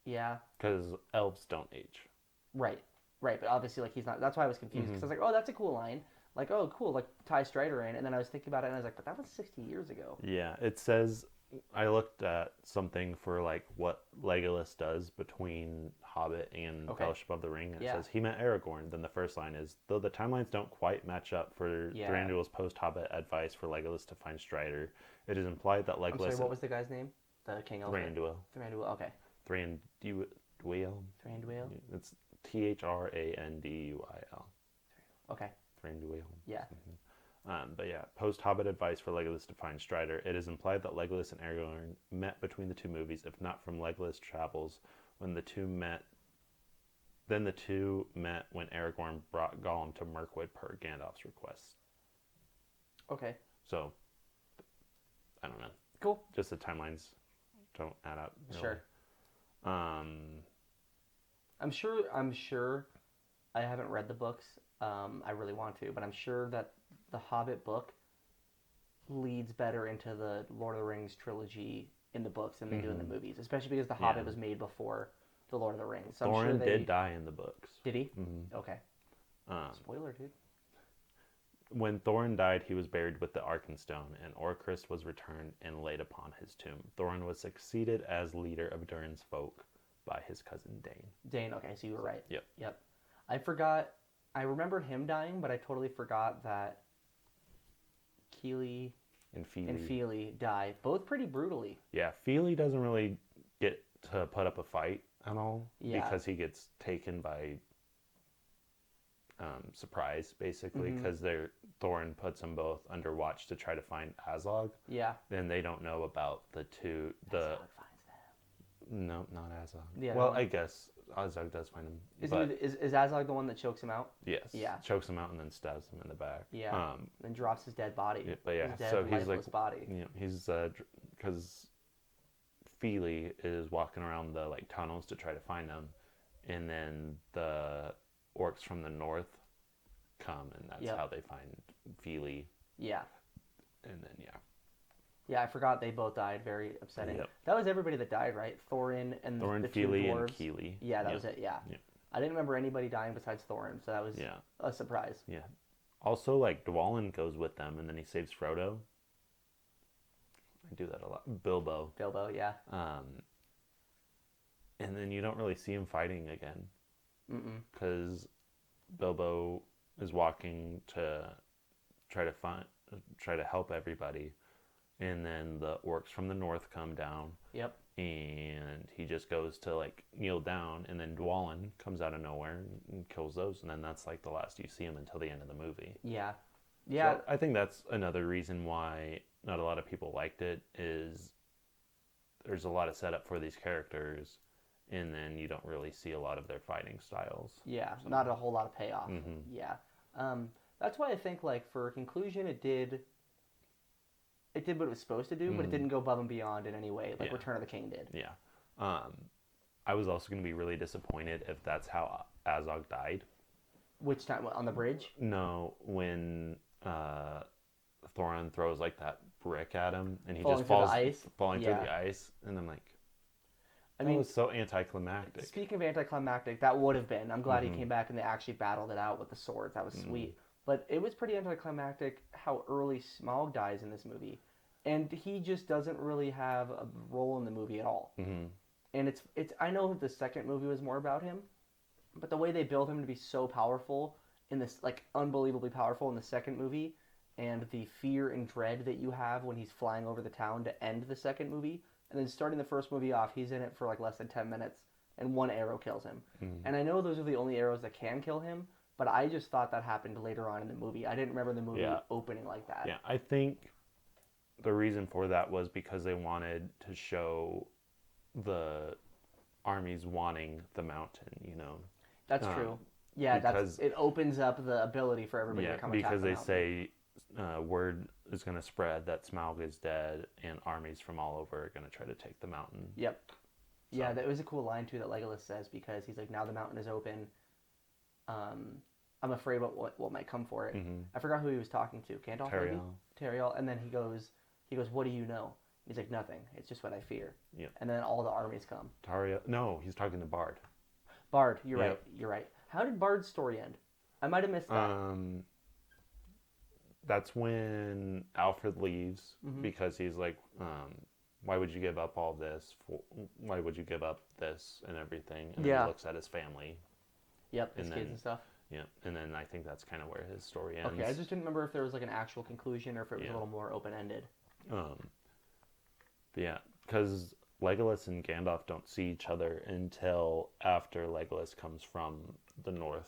yeah, because elves don't age. right. But obviously, like he's not. That's why I was confused because I was like, oh, that's a cool line. Like, oh, cool, like tie Strider in, and then I was thinking about it, and I was like, but that was 60 years ago. Yeah, it says I looked at something for like what Legolas does between Hobbit and Okay. Fellowship of the Ring. And it Yeah. says he met Aragorn. Then the first line is, though the timelines don't quite match up for Yeah. Thranduil's post-Hobbit advice for Legolas to find Strider, it is implied that I'm sorry, Legolas what was the guy's name? The King Elf. Thranduil. Thranduil. Okay. Thranduil. Thranduil. It's Thranduil. Okay. Thranduil. Yeah. But yeah, post-Hobbit advice for Legolas to find Strider. It is implied that Legolas and Aragorn met between the two movies, if not from Legolas' travels when the two met. Then the two met when Aragorn brought Gollum to Mirkwood per Gandalf's request. Okay. So, I don't know. Cool. Just the timelines don't add up. Really. Sure. Um, I'm sure. I haven't read the books. I really want to, but I'm sure that the Hobbit book leads better into the Lord of the Rings trilogy in the books than they do in the movies, especially because the Hobbit was made before the Lord of the Rings. So I'm Thorin sure they did die in the books. Did he? Mhm. Okay. Spoiler, dude. When Thorin died, he was buried with the Arkenstone, and Orcrist was returned and laid upon his tomb. Thorin was succeeded as leader of Durin's folk by his cousin Dane. Dane. Okay, so you were right. Yep. I forgot. I remembered him dying, but I totally forgot that Keely And Feely. and Feely died, both pretty brutally. Yeah, Feely doesn't really get to put up a fight at all Yeah. because he gets taken by surprise, basically, Mm-hmm. because Thorin puts them both under watch to try to find Azog. Yeah. Then they don't know about the Azog finds them. No, not Azog. The other Well, one? I guess Azog does find him. Is Azog the one that chokes him out? Yes. Yeah. Chokes him out and then stabs him in the back. Yeah. Then drops his dead body. Yeah, but yeah, His dead, so he's lifeless like, body. you know, he's because Feely is walking around the like tunnels to try to find him, and then the orcs from the north come, and that's Yep. how they find Feely, Yeah. and then yeah, Yeah, I forgot they both died. Very upsetting. Yep. That was everybody that died, right? Thorin and Thorin, the two Feely, and dwarves. Keely. Yeah, that Yep. was it. Yeah. Yep. I didn't remember anybody dying besides Thorin, so that was Yeah. a surprise. Yeah. Also, like Dwalin goes with them, and then he saves Frodo. I do that a lot. Bilbo. Bilbo, yeah. And then you don't really see him fighting again Mm-mm. because Bilbo is walking to try to help everybody, and then the orcs from the north come down, Yep. and he just goes to like kneel down, and then Dwalin comes out of nowhere and kills those, and then that's like the last you see him until the end of the movie. Yeah. Yeah. So I think that's another reason why not a lot of people liked it, is there's a lot of setup for these characters, and then you don't really see a lot of their fighting styles. Yeah, not a whole lot of payoff. Mhm. Yeah, that's why I think like for a conclusion, it did what it was supposed to do, but it didn't go above and beyond in any way, like Yeah. Return of the King did. Yeah. I was also going to be really disappointed if that's how Azog died. Which time on the bridge? No, when Thorin throws like that brick at him, and he Falling just through the falls ice? falling Yeah. through the ice, and I'm like, I That mean, was so anticlimactic. speaking of anticlimactic, that would have been. I'm glad he came back and they actually battled it out with the swords. That was sweet. But it was pretty anticlimactic how early Smaug dies in this movie. And he just doesn't really have a role in the movie at all. Mm-hmm. And it's I know the second movie was more about him, but the way they built him to be so powerful in this, like, unbelievably powerful in the second movie, and the fear and dread that you have when he's flying over the town to end the second movie, and then starting the first movie off, he's in it for like less than 10 minutes, and one arrow kills him. And I know those are the only arrows that can kill him, but I just thought that happened later on in the movie. I didn't remember the movie opening like that. Yeah, I think the reason for that was because they wanted to show the armies wanting the mountain, you know. That's true. Yeah, it opens up the ability for everybody to come attack because the they mountain. say word is going to spread that Smaug is dead and armies from all over are going to try to take the mountain. Yep. Yeah, that was a cool line too that Legolas says, because he's like, now the mountain is open. I'm afraid what might come for it. I forgot who he was talking to. Gandalf, maybe? Tariel. And then he goes, what do you know? He's like, nothing. It's just what I fear. Yeah. And then all the armies come. No, he's talking to Bard. Bard, you're right. You're right. How did Bard's story end? I might have missed that. That's when Alfred leaves because he's like, why would you give up all this? Why would you give up this and everything? And then he looks at his family. Yep, his kids and stuff. Yeah, and then I think that's kind of where his story ends. Okay, I just didn't remember if there was like an actual conclusion or if it was a little more open-ended. Yeah, because Legolas and Gandalf don't see each other until after Legolas comes from the north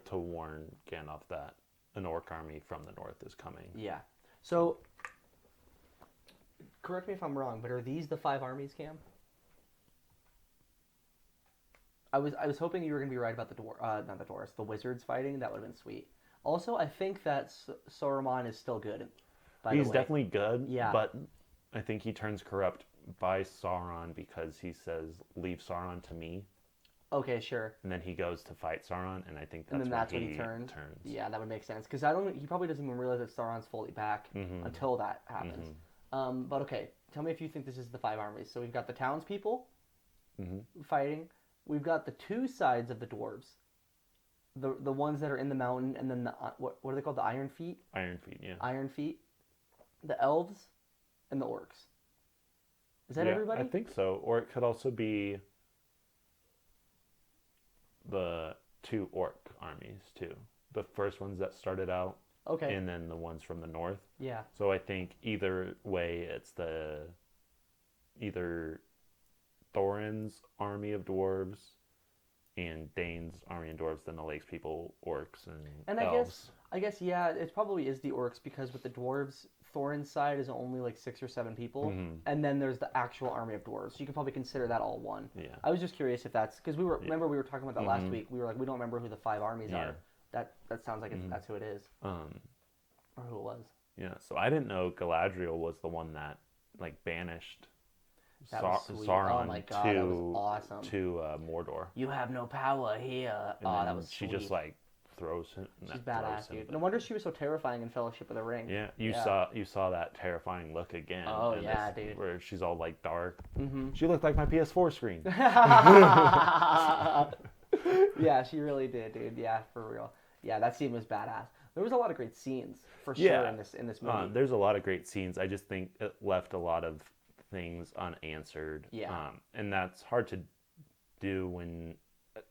to warn Gandalf that an orc army from the north is coming. Yeah. So, correct me if I'm wrong, but are these the Five Armies, Cam? I was hoping you were going to be right about the wizards fighting. That would have been sweet. Also, I think that Saruman is still good. He's definitely good, yeah. But I think he turns corrupt by Sauron because he says, leave Sauron to me. Okay, sure. And then he goes to fight Sauron, and I think that's when he turns. Yeah, that would make sense. Because he probably doesn't even realize that Sauron's fully back until that happens. But okay, tell me if you think this is the Five Armies. So we've got the townspeople fighting. We've got the two sides of the dwarves. The ones that are in the mountain, and then the what are they called? The Iron Feet? Iron Feet, yeah. Iron Feet. The elves and the orcs. Is that everybody? I think so. Or it could also be the two orc armies, too. The first ones that started out. Okay. And then the ones from the north. Yeah. So I think either way, it's either Thorin's army of dwarves and Dane's army of dwarves, then the Lakes people, orcs, and elves. I guess, yeah, it probably is the orcs, because with the dwarves, Thorin's side is only like 6 or 7 people, and then there's the actual army of dwarves. So you can probably consider that all one. Yeah. I was just curious if that's, because remember we were talking about that last week. We were like, we don't remember who the Five Armies are. That sounds like that's who it is. Or who it was. Yeah, so I didn't know Galadriel was the one that like banished Sauron oh my God, that was awesome. to Mordor. You have no power here. And that was she sweet. just like throws him. She's badass, dude. No wonder she was so terrifying in Fellowship of the Ring. Yeah, you saw that terrifying look again. Oh yeah, dude. Where she's all like dark. She looked like my PS4 screen. Yeah, she really did, dude. Yeah, for real. Yeah, that scene was badass. There was a lot of great scenes for sure in this movie. There's a lot of great scenes. I just think it left a lot of things unanswered. Yeah. And that's hard to do when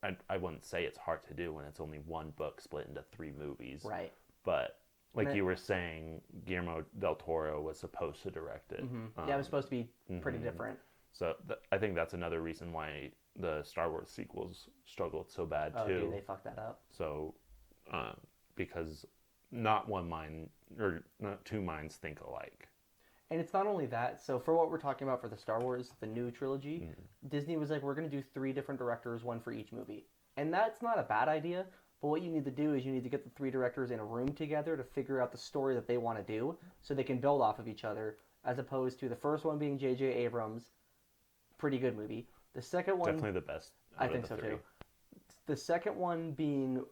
I wouldn't say it's hard to do when it's only one book split into 3 movies. Right. But like you were saying, Guillermo del Toro was supposed to direct it. Yeah, it was supposed to be pretty different. So I think that's another reason why the Star Wars sequels struggled so bad too. Oh, dude, they fucked that up. So, because not one mind or not 2 minds think alike. And it's not only that. So for what we're talking about for the Star Wars, the new trilogy, Disney was like, we're going to do 3 different directors, 1 for each movie. And that's not a bad idea. But what you need to do is you need to get the 3 directors in a room together to figure out the story that they want to do so they can build off of each other, as opposed to the first one being J.J. Abrams, pretty good movie. The second one... Definitely the best. I think so, too. The second one being...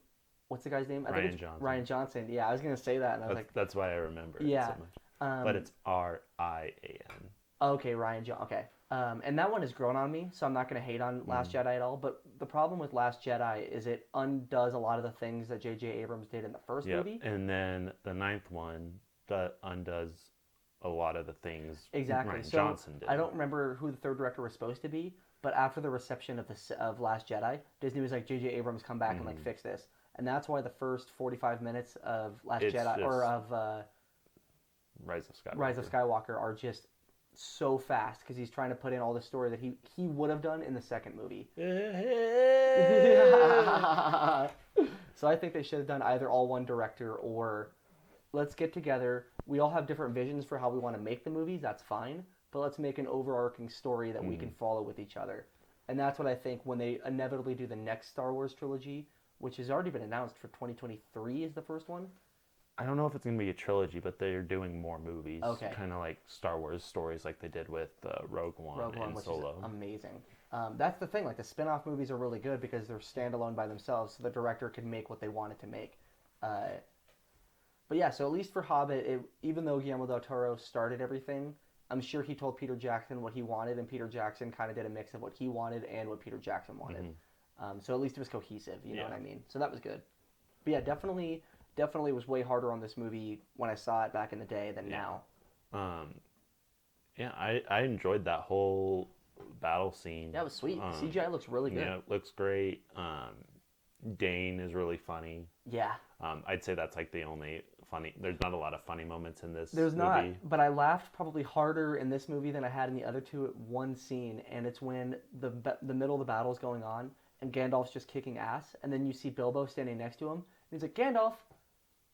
What's the guy's name? Ryan Johnson. Ryan Johnson. Yeah, I was going to say that. And I was like... That's why I remember it so much. But it's R-I-A-N. Okay, Ryan Johnson. Okay. And that one has grown on me, so I'm not going to hate on Last Jedi at all. But the problem with Last Jedi is it undoes a lot of the things that J.J. Abrams did in the first Yep. movie. And then the ninth one undoes a lot of the things Exactly. Rian So Johnson did. I don't remember who the third director was supposed to be, but after the reception of Last Jedi, Disney was like, J.J. Abrams, come back and like fix this. And that's why the first 45 minutes of Last It's Jedi or just of Rise of Skywalker. Rise of Skywalker are just so fast because he's trying to put in all the story that he would have done in the second movie. So I think they should have done either all one director or let's get together. We all have different visions for how we want to make the movies. That's fine. But let's make an overarching story that we can follow with each other. And that's what I think when they inevitably do the next Star Wars trilogy, which has already been announced for 2023 is the first one. I don't know if it's going to be a trilogy, but they're doing more movies. Okay. Kind of like Star Wars stories like they did with Rogue One and which Solo. is amazing. That's the thing. Like the spin-off movies are really good because they're standalone by themselves, so the director can make what they wanted to make. But yeah, so at least for Hobbit, even though Guillermo del Toro started everything, I'm sure he told Peter Jackson what he wanted, and Peter Jackson kind of did a mix of what he wanted and what Peter Jackson wanted. So at least it was cohesive, you know what I mean? So that was good. But yeah, definitely was way harder on this movie when I saw it back in the day than now. Yeah, I enjoyed that whole battle scene. Yeah, it was sweet. CGI looks really good. Yeah, it looks great. Dane is really funny. Yeah. I'd say that's like the only funny. There's not a lot of funny moments in this There's movie. not, but I laughed probably harder in this movie than I had in the other two at one scene, and it's when the middle of the battle's going on, and Gandalf's just kicking ass, and then you see Bilbo standing next to him, and he's like, Gandalf,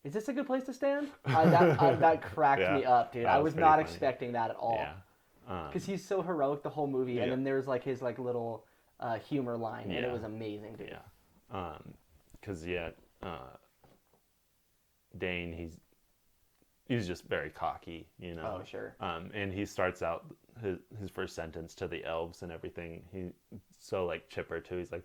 is this a good place to stand? That cracked me up, dude. That I was was pretty not funny. expecting that at all. Yeah. Because he's so heroic the whole movie, and Yeah. then there's like his like little humor line, and it Yeah. was amazing, dude. Yeah. Because Dane, he's just very cocky, you know. Oh, sure. And he starts out his first sentence to the elves and everything. He's so like chipper too. He's like,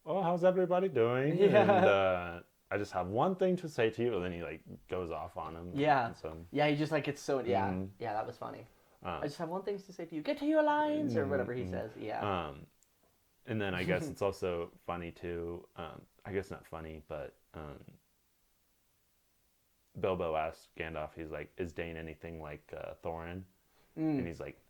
"Oh, how's everybody doing?" Yeah. And I just have one thing to say to you, and then he like goes off on him. Yeah. And so, Yeah, he just like gets so yeah, that was funny. I just have one thing to say to you. Get to your lines or whatever he says. Yeah. And then I guess it's also funny too. I guess not funny, but Bilbo asks Gandalf, he's like, "Is Dane anything like Thorin?" And he's like,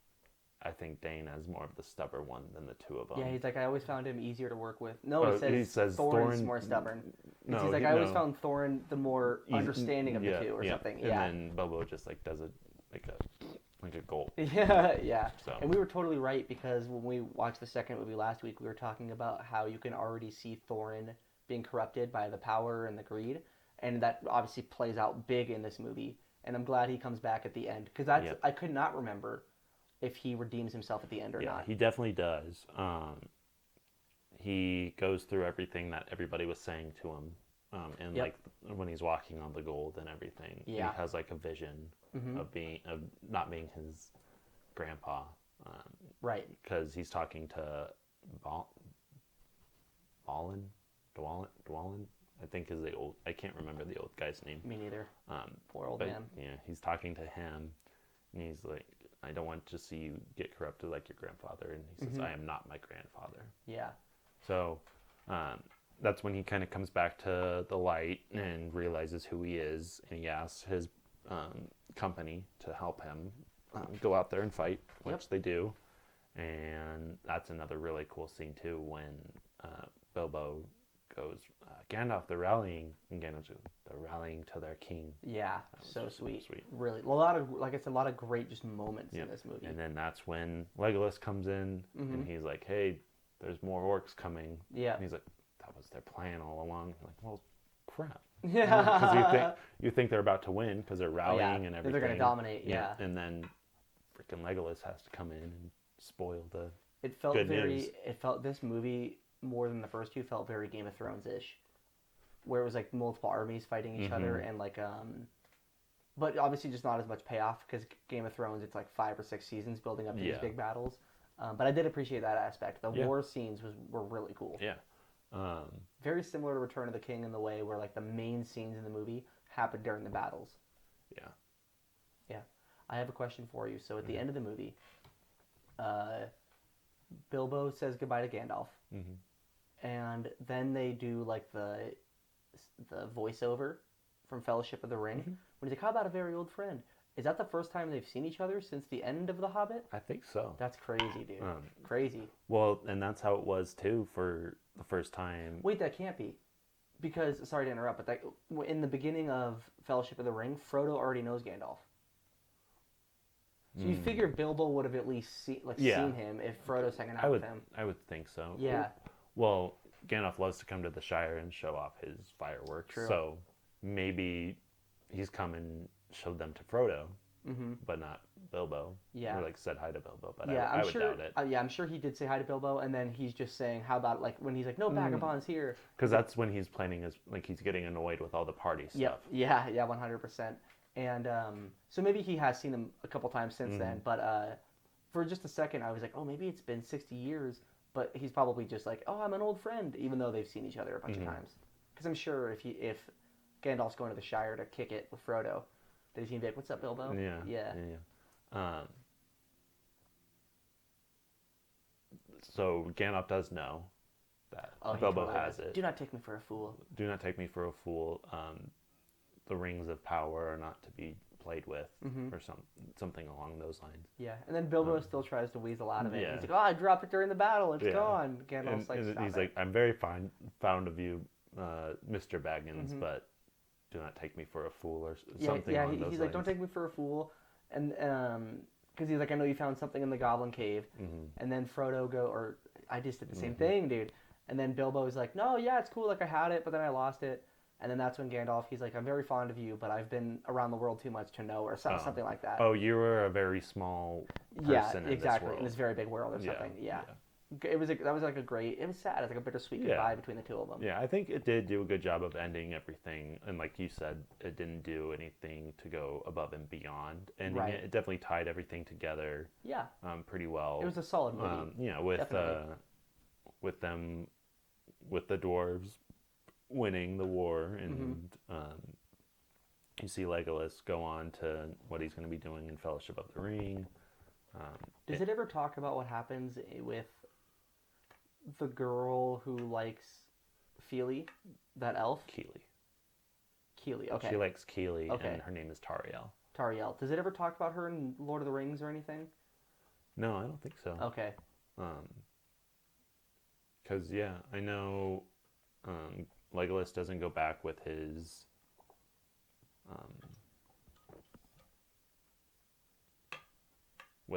"I think Dane is more of the stubborn one than the two of them." Yeah, he's like, I always found him easier to work with. No, he says Thorin's more stubborn. No, he's like, I always found Thorin the more understanding of the two or something. Yeah. And then Bilbo just like does it like a gulp. Yeah. So. And we were totally right because when we watched the second movie last week, we were talking about how you can already see Thorin being corrupted by the power and the greed. And that obviously plays out big in this movie. And I'm glad he comes back at the end. Because I could not remember if he redeems himself at the end or not. Yeah, he definitely does. He goes through everything that everybody was saying to him. And like when he's walking on the gold and everything, he has like a vision of not being his grandpa. Right. Because he's talking to Dwalin, I think is the old. I can't remember the old guy's name. Me neither. Poor old but, man. Yeah, he's talking to him, and he's like, "I don't want to see you get corrupted like your grandfather." And he says, "I am not my grandfather." Yeah. So that's when he kind of comes back to the light and realizes who he is, and he asks his company to help him go out there and fight, which they do. And that's another really cool scene too when Bilbo goes, Gandalf, they're rallying, and Gandalf goes, they're rallying to their king. Yeah, so sweet. Sweet. Really, a lot of, like I said, a lot of great just moments in this movie. And then that's when Legolas comes in, and he's like, "Hey, there's more orcs coming." Yeah. And he's like, "That was their plan all along." I'm like, well, crap. Yeah. Because you think they're about to win because they're rallying and everything. They're going to dominate, yeah. And then freaking Legolas has to come in and spoil the It felt good news. This movie, more than the first two, felt very Game of Thrones-ish. Where it was like multiple armies fighting each other and like, but obviously just not as much payoff because Game of Thrones, it's like 5 or 6 seasons building up to these big battles. But I did appreciate that aspect. The war scenes were really cool. Yeah. Very similar to Return of the King in the way where like the main scenes in the movie happen during the battles. Yeah. Yeah. I have a question for you. So at the end of the movie, Bilbo says goodbye to Gandalf, Hmm. and then they do like the voiceover from Fellowship of the Ring Mhm. when he's like, "How about a very old friend?" Is that the first time they've seen each other since the end of The Hobbit? I think so. That's crazy, dude. Um, Crazy. Well, and that's how it was too for the first time. Wait, that can't be. Because, sorry to interrupt, but in the beginning of Fellowship of the Ring, Frodo already knows Gandalf. So you Mm. figure Bilbo would have at least Yeah. seen him if Frodo's hanging out I with would, him. I would think so. Yeah. Well, Gandalf loves to come to the Shire and show off his fireworks. True. So maybe he's come and showed them to Frodo, Mm-hmm. but not Bilbo. Yeah. Or like said hi to Bilbo, but Yeah, I I'm would sure. doubt it. Yeah, I'm sure he did say hi to Bilbo, and then he's just saying, "How about like when he's like, no vagabonds here." Because that's when he's planning his, like he's getting annoyed with all the party stuff. Yep. Yeah, 100%. And so maybe he has seen him a couple times since Mm-hmm. then. But for just a second, I was like, oh, maybe it's been 60 years. But he's probably just like, oh, I'm an old friend, even though they've seen each other a bunch of Mm-hmm. times. Because I'm sure if Gandalf's going to the Shire to kick it with Frodo, then he's gonna be like, "What's up, Bilbo?" Yeah. So Gandalf does know that Oh, he Bilbo totally has does. it. Do not take me for a fool. Do not take me for a fool. The rings of power are not to be played with, Mm-hmm. or something along those lines. Yeah, and then Bilbo still tries to weasel out of it. yeah. He's like, "Oh, I dropped it during the battle. It's Yeah. gone." Gandalf's like, And "Stop he's it." like, I'm very fond of you, Mr. Baggins, Mhm. but do not take me for a fool or Yeah, something yeah. along those He's lines. like, "Don't take me for a fool," and because he's like, "I know you found something in the Goblin Cave," Mm-hmm. and then I just did the same thing, dude. And then Bilbo's like, "No, yeah, it's cool. Like I had it, but then I lost it." And then that's when Gandalf, he's like, "I'm very fond of you, but I've been around the world too much to know," or something like that. Oh, you were a very small person Yeah, in exactly. this world. In this very big world or something. Yeah. It was that was like a great. It was sad. It was like a bittersweet Yeah. goodbye between the two of them. Yeah, I think it did do a good job of ending everything, and like you said, it didn't do anything to go above and beyond ending Right. it. It definitely tied everything together Yeah. pretty well. It was a solid movie. You know, with Definitely. with the dwarves winning the war, and Mm-hmm. you see Legolas go on to what he's going to be doing in Fellowship of the Ring. Does it ever talk about what happens with the girl who likes Feely, that elf? Keely. Okay. She likes Keely, Okay. and her name is Tariel. Tariel. Does it ever talk about her in Lord of the Rings or anything? No, I don't think so. Okay. Because I know Legolas doesn't go back with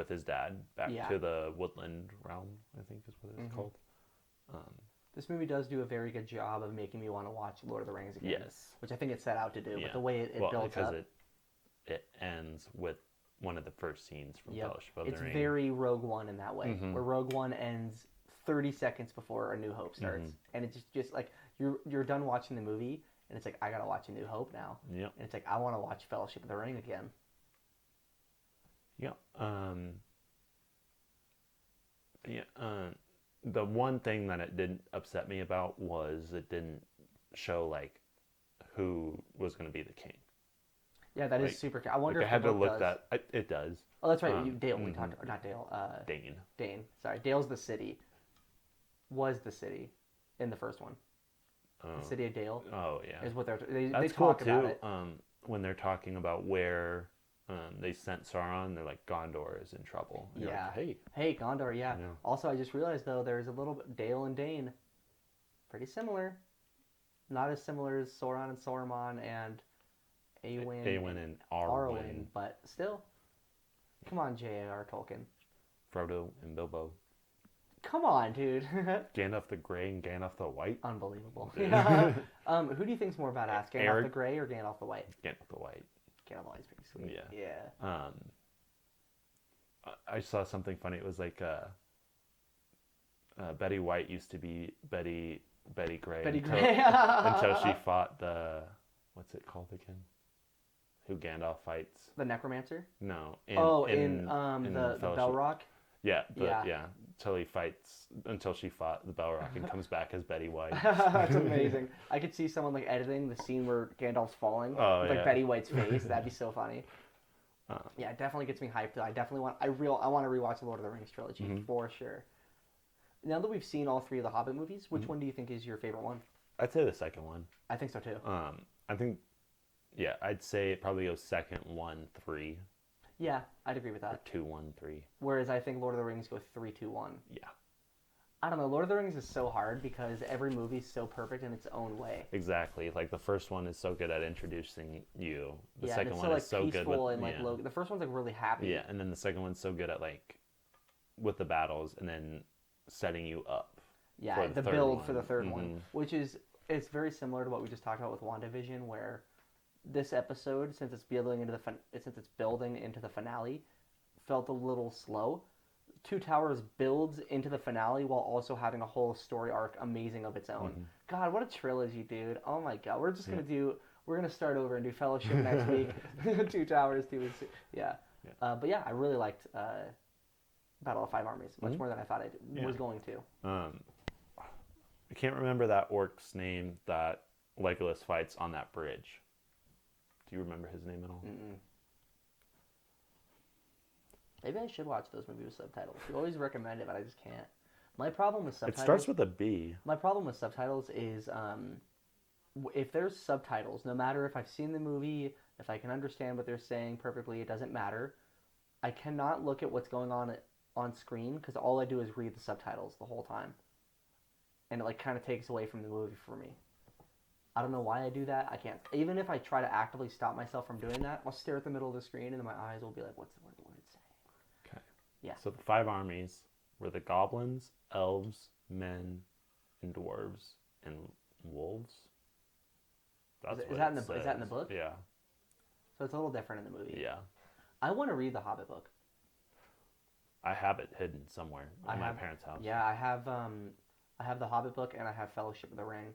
his dad back Yeah. to the Woodland Realm, I think is what it's called. This movie does do a very good job of making me want to watch Lord of the Rings again. Yes. Which I think it set out to do. Yeah. But the way it Well, builds because up. it ends with one of the first scenes from Yep. Fellowship of It's the Ring. very Rogue One in that way, Mhm. where Rogue One ends 30 seconds before A New Hope starts, Mhm. and it's just like you're done watching the movie, and it's like I gotta watch A New Hope now, Yep. and it's like I want to watch Fellowship of the Ring again. Yeah. The one thing that it didn't upset me about was it didn't show like who was going to be the king. Yeah, that is Like- super. I wonder Like, if I had the to book look does. that. It does. Oh, that's right. Dale. We mhm. talked. Or not Dale. Dane. Dane. Sorry, Dale's the city. Was the city in the first one? Oh. The city of Dale Oh yeah. is what they That's talk cool about too. it. When they're talking about where they sent Sauron, they're like Gondor is in trouble. And you're Yeah. Like, hey. Hey, Gondor. Yeah. Yeah. Also, I just realized though there's a little bit Dale and Dane, pretty similar. Not as similar as Sauron and Saruman and Eowyn. Eowyn and Arwen. but still. Come on, J.R.R. Tolkien. Frodo and Bilbo. Come on, dude. Gandalf the Grey and Gandalf the White. Unbelievable. Yeah. Who do you think's more badass, Gandalf Eric- the Grey or Gandalf the White? Gandalf the White. Gandalf the White's pretty sweet. Yeah. Yeah. I saw something funny. It was like Betty White used to be Betty Grey Betty until, Grey. until she fought what's it called again? Who Gandalf fights? The Necromancer? No. in in the Fellowship. Belrock? Yeah, Yeah. yeah. Until she fought the Balrog and comes back as Betty White. That's amazing. I could see someone like editing the scene where Gandalf's falling, Oh, with, like yeah. Betty White's face. That'd be so funny. Yeah, it definitely gets me hyped. I want to rewatch the Lord of the Rings trilogy Mhm. for sure. Now that we've seen all three of the Hobbit movies, Mm-hmm. which one do you think is your favorite one? I'd say the second one. I think so too. I think, yeah, I'd say it probably goes second, 1, 3, Yeah, I'd agree with or that. 2, 1, 3. Whereas I think Lord of the Rings go 3, 2, 1. Yeah, I don't know. Lord of the Rings is so hard because every movie is so perfect in its own way. exactly. Like the first one is so good at introducing you. The Yeah, and second it's one so like is so good peaceful with and like low. The first one's like really happy. yeah, and then the second one's so good at like with the battles and then setting you up. Yeah, for the third build one. for the third Mhm. one, which is it's very similar to what we just talked about with WandaVision, where this episode, since it's building into the finale, felt a little slow. Two Towers builds into the finale while also having a whole story arc amazing of its own. Mm-hmm. God, what a trilogy, dude! Oh my God, we're gonna start over and do Fellowship next week. Two Towers, 2 weeks. Yeah. But yeah, I really liked Battle of Five Armies much more than I thought I was going to. I can't remember that orc's name that Legolas fights on that bridge. Do you remember his name at all? Mm-mm. Maybe I should watch those movies with subtitles. You always recommend it, but I just can't. My problem with It subtitles. starts with a B. My problem with subtitles is if there's subtitles, no matter if I've seen the movie, if I can understand what they're saying perfectly, it doesn't matter. I cannot look at what's going on screen because all I do is read the subtitles the whole time, and it like kind of takes away from the movie for me. I don't know why I do that. I can't. Even if I try to actively stop myself from doing that, I'll stare at the middle of the screen and then my eyes will be like, "What's the word? What did it say?" Okay. Yeah. So the 5 armies were the goblins, elves, men, and dwarves, and wolves. That's Is what that it is that in the says. book? Yeah. So it's a little different in the movie. Yeah. I want to read the Hobbit book. I have it hidden somewhere in my have- parents' house. Yeah, I have the Hobbit book and I have Fellowship of the Ring,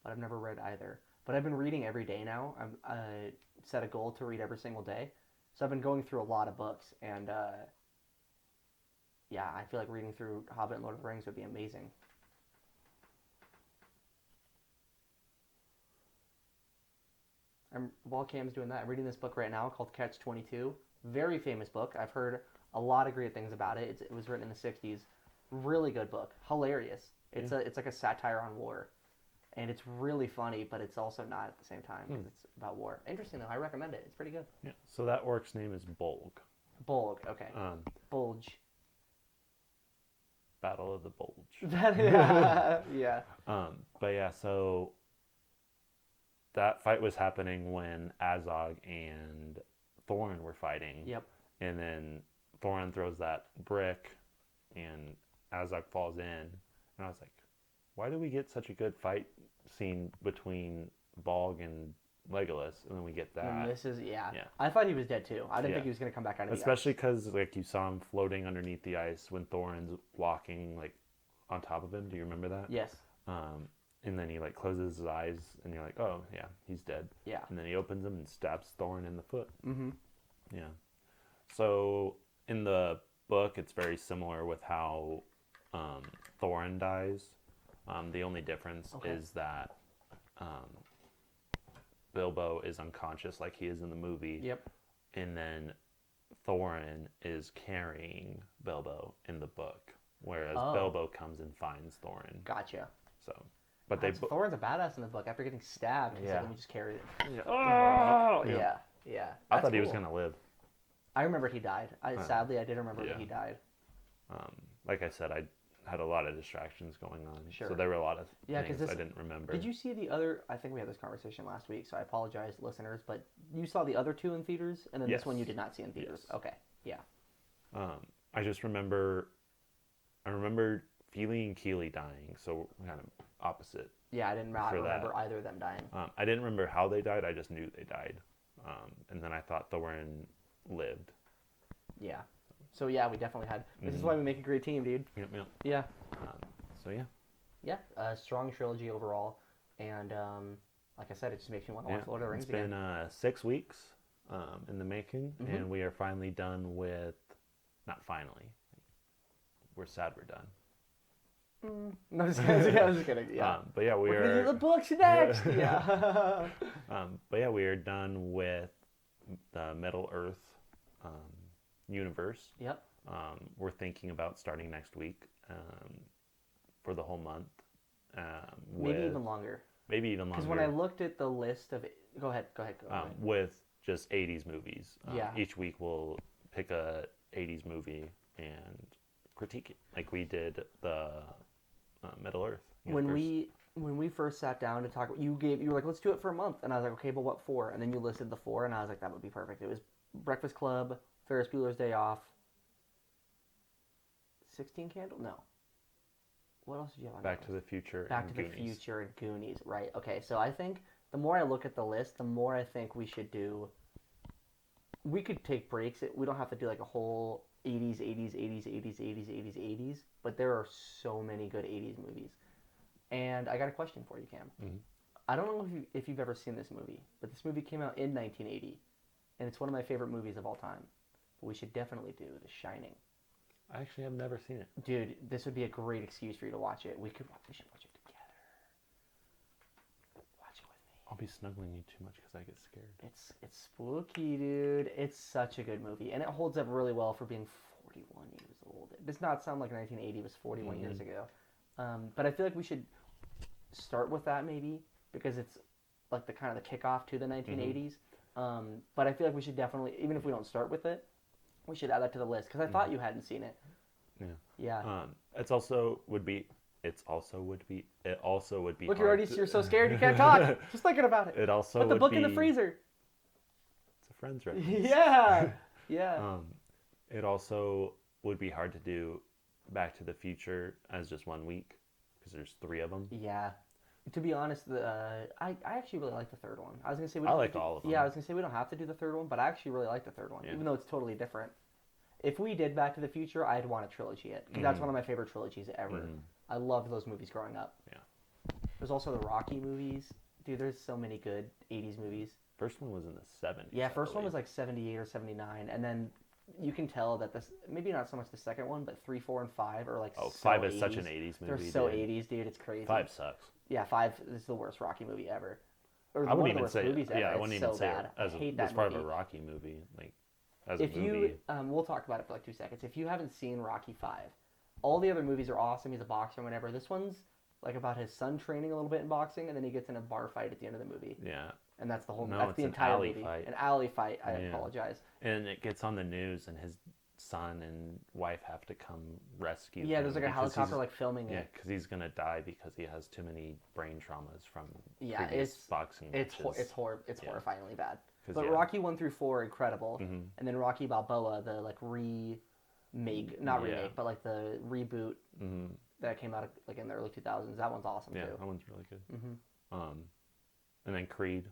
but I've never read either. But I've been reading every day now. I set a goal to read every single day, so I've been going through a lot of books, and yeah, I feel like reading through Hobbit and Lord of the Rings would be amazing. While Cam's doing that, I'm reading this book right now called Catch 22. Very famous book. I've heard a lot of great things about it. It was written in the 60s. Really good book. Hilarious. It's like a satire on war. And it's really funny, but it's also not at the same time because it's about war. Interesting though. I recommend it. It's pretty good. Yeah. So that orc's name is Bolg. Bolg. Okay. Bulge. Battle of the Bulge. Yeah. But yeah, so that fight was happening when Azog and Thorin were fighting. Yep. And then Thorin throws that brick and Azog falls in. And I was like, why do we get such a good fight scene between Bolg and Legolas? And then we get that. And this is, yeah. Yeah. I thought he was dead too. I didn't Yeah. think he was going to come back out of the ice. Especially because like you saw him floating underneath the ice when Thorin's walking like on top of him. Do you remember that? Yes. And then he like closes his eyes and you're like, oh yeah, he's dead. Yeah. And then he opens them and stabs Thorin in the foot. Mm-hmm. Yeah. So in the book, it's very similar with how Thorin dies. The only difference is that Bilbo is unconscious like he is in the movie. Yep. And then Thorin is carrying Bilbo in the book, whereas Bilbo comes and finds Thorin. Gotcha. So, but Thorin's a badass in the book. After getting stabbed, he's like, Yeah. let me just carry it. Oh, Yeah. I thought That's he was cool. gonna live. I remember he died. Sadly, I did remember that yeah. he died. Like I said, I had a lot of distractions going on, Sure. so there were a lot of Yeah, 'cause things I this- didn't remember. Did you see the other? I think we had this conversation last week, so I apologize, listeners. But you saw the other two in theaters, and then Yes. this one you did not see in theaters. Yes. Okay, yeah. I just remember. I remember Feely and Keely dying, so kind of opposite. Yeah, I didn't not For that. remember either of them dying. I didn't remember how they died. I just knew they died, and then I thought Thorin lived. Yeah. So yeah, we definitely had. This is why we make a great team, dude. Yep, yep. Yeah. So yeah. Yeah. Strong trilogy overall, and like I said, it just makes me want to watch Lord of the Rings It's been again. 6 weeks in the making, and we are finally done with. Not finally. We're sad we're done. No, I was just kidding. Yeah. But yeah, We're gonna do the books next. Yeah. But yeah, we are done with the Middle Earth universe. Yep. We're thinking about starting next week. for the whole month. Maybe even longer. Maybe even longer. Because when I looked at the list of, go ahead. With just 80s movies. Yeah. Each week we'll pick a 80s movie and critique it, like we did the Middle Earth. When we first sat down to talk, you were like, let's do it for a month, and I was like, okay, but what for? And then you listed the 4, and I was like, that would be perfect. It was Breakfast Club, Ferris Bueller's Day Off, 16 Candles? No. What else did you have on Back that to list? the Future Back and to Goonies. the Future and Goonies, right? Okay, so I think the more I look at the list, the more I think we should do. We could take breaks. We don't have to do like a whole 80s, 80s, 80s, 80s, 80s, 80s, 80s, but there are so many good 80s movies. And I got a question for you, Cam. Mhm. I don't know if you've ever seen this movie, but this movie came out in 1980, and it's one of my favorite movies of all time. But we should definitely do The Shining. I actually have never seen it. Dude, this would be a great excuse for you to watch it. We should watch it together. Watch it with me. I'll be snuggling you too much because I get scared. It's spooky, dude. It's such a good movie, and it holds up really well for being 41 years old. It does not sound like 1980 was 41 years ago. But I feel like we should start with that maybe because it's like the kind of the kickoff to the 1980s. But I feel like we should definitely, even if we don't start with it, we should add that to the list because I thought you hadn't seen it. Yeah. Yeah. It also would be Look, hard you're so scared you can't talk. Just thinking about it. It also Put the would book in the be- freezer. It's a Friends reference. Yeah. Yeah. It also would be hard to do Back to the Future as just 1 week because there's 3 of them. Yeah. To be honest, I actually really like the third one. I was gonna say I like all of them. Yeah, I was gonna say we don't have to do the third one, but I actually really like the third one, Yeah. even though it's totally different. If we did Back to the Future, I'd want a trilogy it because Mm-hmm. that's one of my favorite trilogies ever. I loved those movies growing up. Yeah. There's also the Rocky movies. Dude, there's so many good 80s movies. First one was in the 70s. Yeah, I first one was believe. like 78 or 79, and then you can tell that this, maybe not so much the second one, but 3, 4, and 5 are like Oh, so 5 is such 80s. an 80s movie. They're so dude. 80s, dude. It's crazy. 5 sucks. Yeah, 5 is the worst Rocky movie ever. Or I one wouldn't of the even worst say. movies ever. Yeah, I It's wouldn't so even say bad. it as I hate that part of movie. a Rocky movie. Like as If a movie. you, we'll talk about it for like 2 seconds. If you haven't seen Rocky 5, all the other movies are awesome. He's a boxer and whatever. This one's like about his son training a little bit in boxing, and then he gets in a bar fight at the end of the movie, Yeah, and that's the whole. No, that's it's the an entire alley movie. fight. An alley fight. I Yeah. apologize. and it gets on the news, and his son and wife have to come rescue. Yeah, him there's like a because helicopter he's- like filming Yeah, it. because he's gonna die because he has too many brain traumas from Yeah, previous it's boxing it's matches. it's Yeah. horrifyingly bad. 'Cause, But yeah. Rocky 1 through 4 incredible, Mhm. and then Rocky Balboa, the like remake, not Yeah. remake, but like the reboot Mhm. that came out like in the early 2000s. That one's awesome Yeah, too. that one's really good. hmm And then Creed.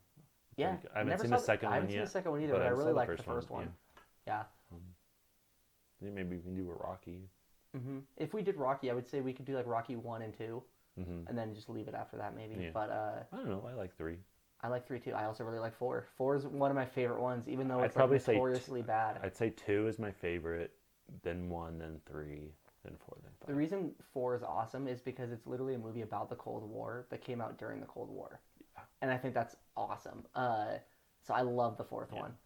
Yeah, I haven't never seen saw the second I one haven't seen yet. the second one either, but I really saw liked the first one. Yeah. Yeah, maybe we can do a Rocky. If we did Rocky, I would say we could do like Rocky 1 and 2, Mhm. and then just leave it after that maybe. Yeah. But I don't know. I like 3. I like 3 too. I also really like 4. 4 is one of my favorite ones, even though I'd it's probably like say notoriously bad. I'd say 2 is my favorite, then 1, then 3, then 4, then 5. The reason 4 is awesome is because it's literally a movie about the Cold War that came out during the Cold War. And I think that's awesome. So I love the 4th one.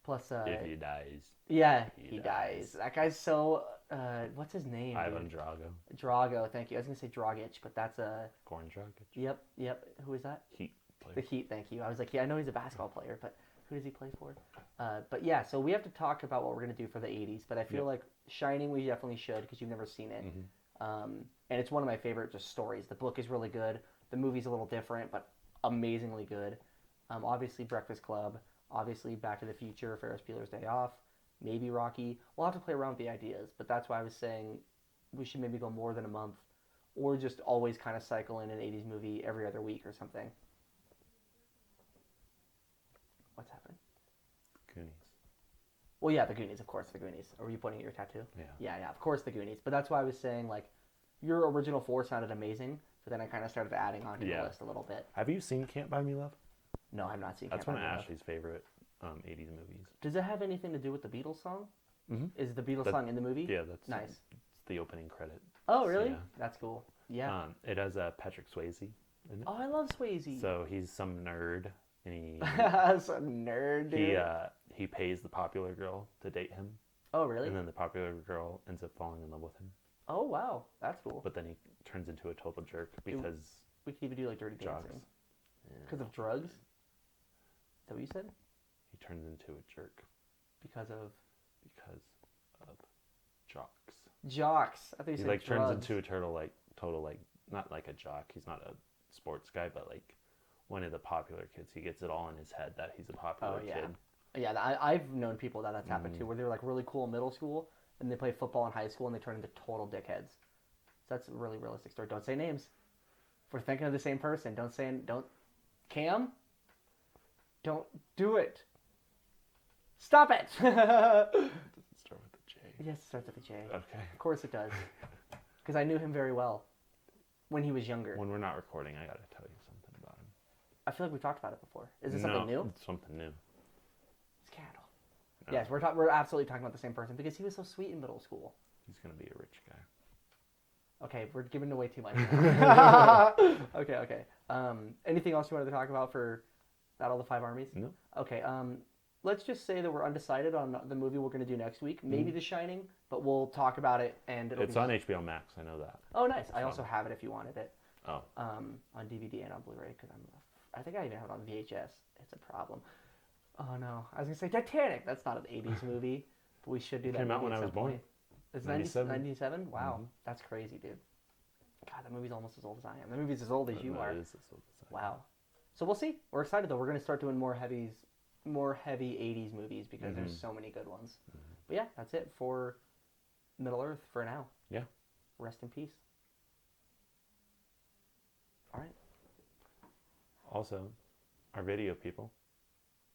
Plus, If he dies, yeah, he he dies. dies. That guy's so, what's his name? Ivan dude? Drago, Drago, thank you. I was going to say Dragic, but that's Goran Dragic, yep. Who is that? Heat player. The Heat, thank you. I was like, yeah, I know he's a basketball player, but who does he play for? But yeah, so we have to talk about what we're going to do for the 80s, but I feel Yep. like Shining we definitely should because you've never seen it. Mhm. And it's one of my favorite just stories. The book is really good. The movie's a little different, but amazingly good. Obviously Breakfast Club, obviously Back to the Future, Ferris Bueller's Day Off, maybe Rocky. We'll have to play around with the ideas, but that's why I was saying we should maybe go more than a month or just always kind of cycle in an 80s movie every other week or something. What's happened? Goonies. Well, yeah, the Goonies, of course, the Goonies. Are you pointing at your tattoo? Yeah. Yeah, of course, the Goonies. But that's why I was saying, like, your original 4 sounded amazing, but then I kind of started adding on to the Yeah. list a little bit. Have you seen Can't Buy Me Love? No, I'm not seeing That's Can't one of Buy Me Love. Ashley's favorite 80s movies. Does it have anything to do with the Beatles song? Mhm. Is the Beatles That- song in the movie? Yeah, that's Nice. It's the opening credit. Oh, really? Yeah. That's cool. Yeah. It has Patrick Swayze in it. Oh, I love Swayze. So he's some nerd, and So nerd, dude. he pays the popular girl to date him, Oh, really? and then the popular girl ends up falling in love with him. Oh wow, that's cool. But then he turns into a total jerk because We could even do like Dirty drugs. Dancing because of drugs. Is that what you said? He turns into a jerk Because of jocks. jocks. I think He you said like drugs. turns into a total like not like a jock. He's not a sports guy, but like one of the popular kids. He gets it all in his head that he's a popular Oh, yeah. kid. Yeah, I've known people that's happened to, where they were like really cool in middle school, and they play football in high school, and they turn into total dickheads. So that's a really realistic story. Don't say names. If we're thinking of the same person, don't Cam, don't do it. Stop it. Does it start with a J? Yes, it starts with a J. Okay. Of course it does. Because I knew him very well when he was younger. When we're not recording, I gotta tell you something about him. I feel like we've talked about it before. Is this something new? It's something new. Scandal. No. Yes, we're absolutely talking about the same person because he was so sweet in middle school. He's gonna be a rich guy. Okay, we're giving away too much. Okay. Anything else you wanted to talk about for Battle of the Five Armies? No. Okay, let's just say that we're undecided on the movie we're going to do next week. Maybe The Shining, but we'll talk about it. And It's on HBO Max. I know that. Oh, nice. I also have it if you wanted it. Oh. On DVD and on Blu-ray because I think I even have it on VHS. It's a problem. Oh no, I was gonna say Titanic. That's not an '80s movie, but we should do that. Came out movie when at I was some born. point. It's 97. 97? Wow, That's crazy, dude. God, that movie's almost as old as I am. That movie's as old as you are. It is as old as I am. Wow. So we'll see. We're excited though. We're gonna start doing more heavy '80s movies because there's so many good ones. But yeah, that's it for Middle Earth for now. Yeah. Rest in peace. All right. Also, our video people,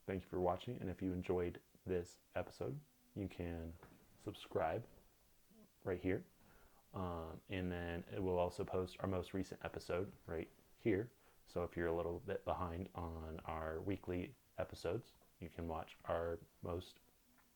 thank you for watching. And if you enjoyed this episode, you can subscribe right here. And then it will also post our most recent episode right here. So if you're a little bit behind on our weekly episodes, you can watch our most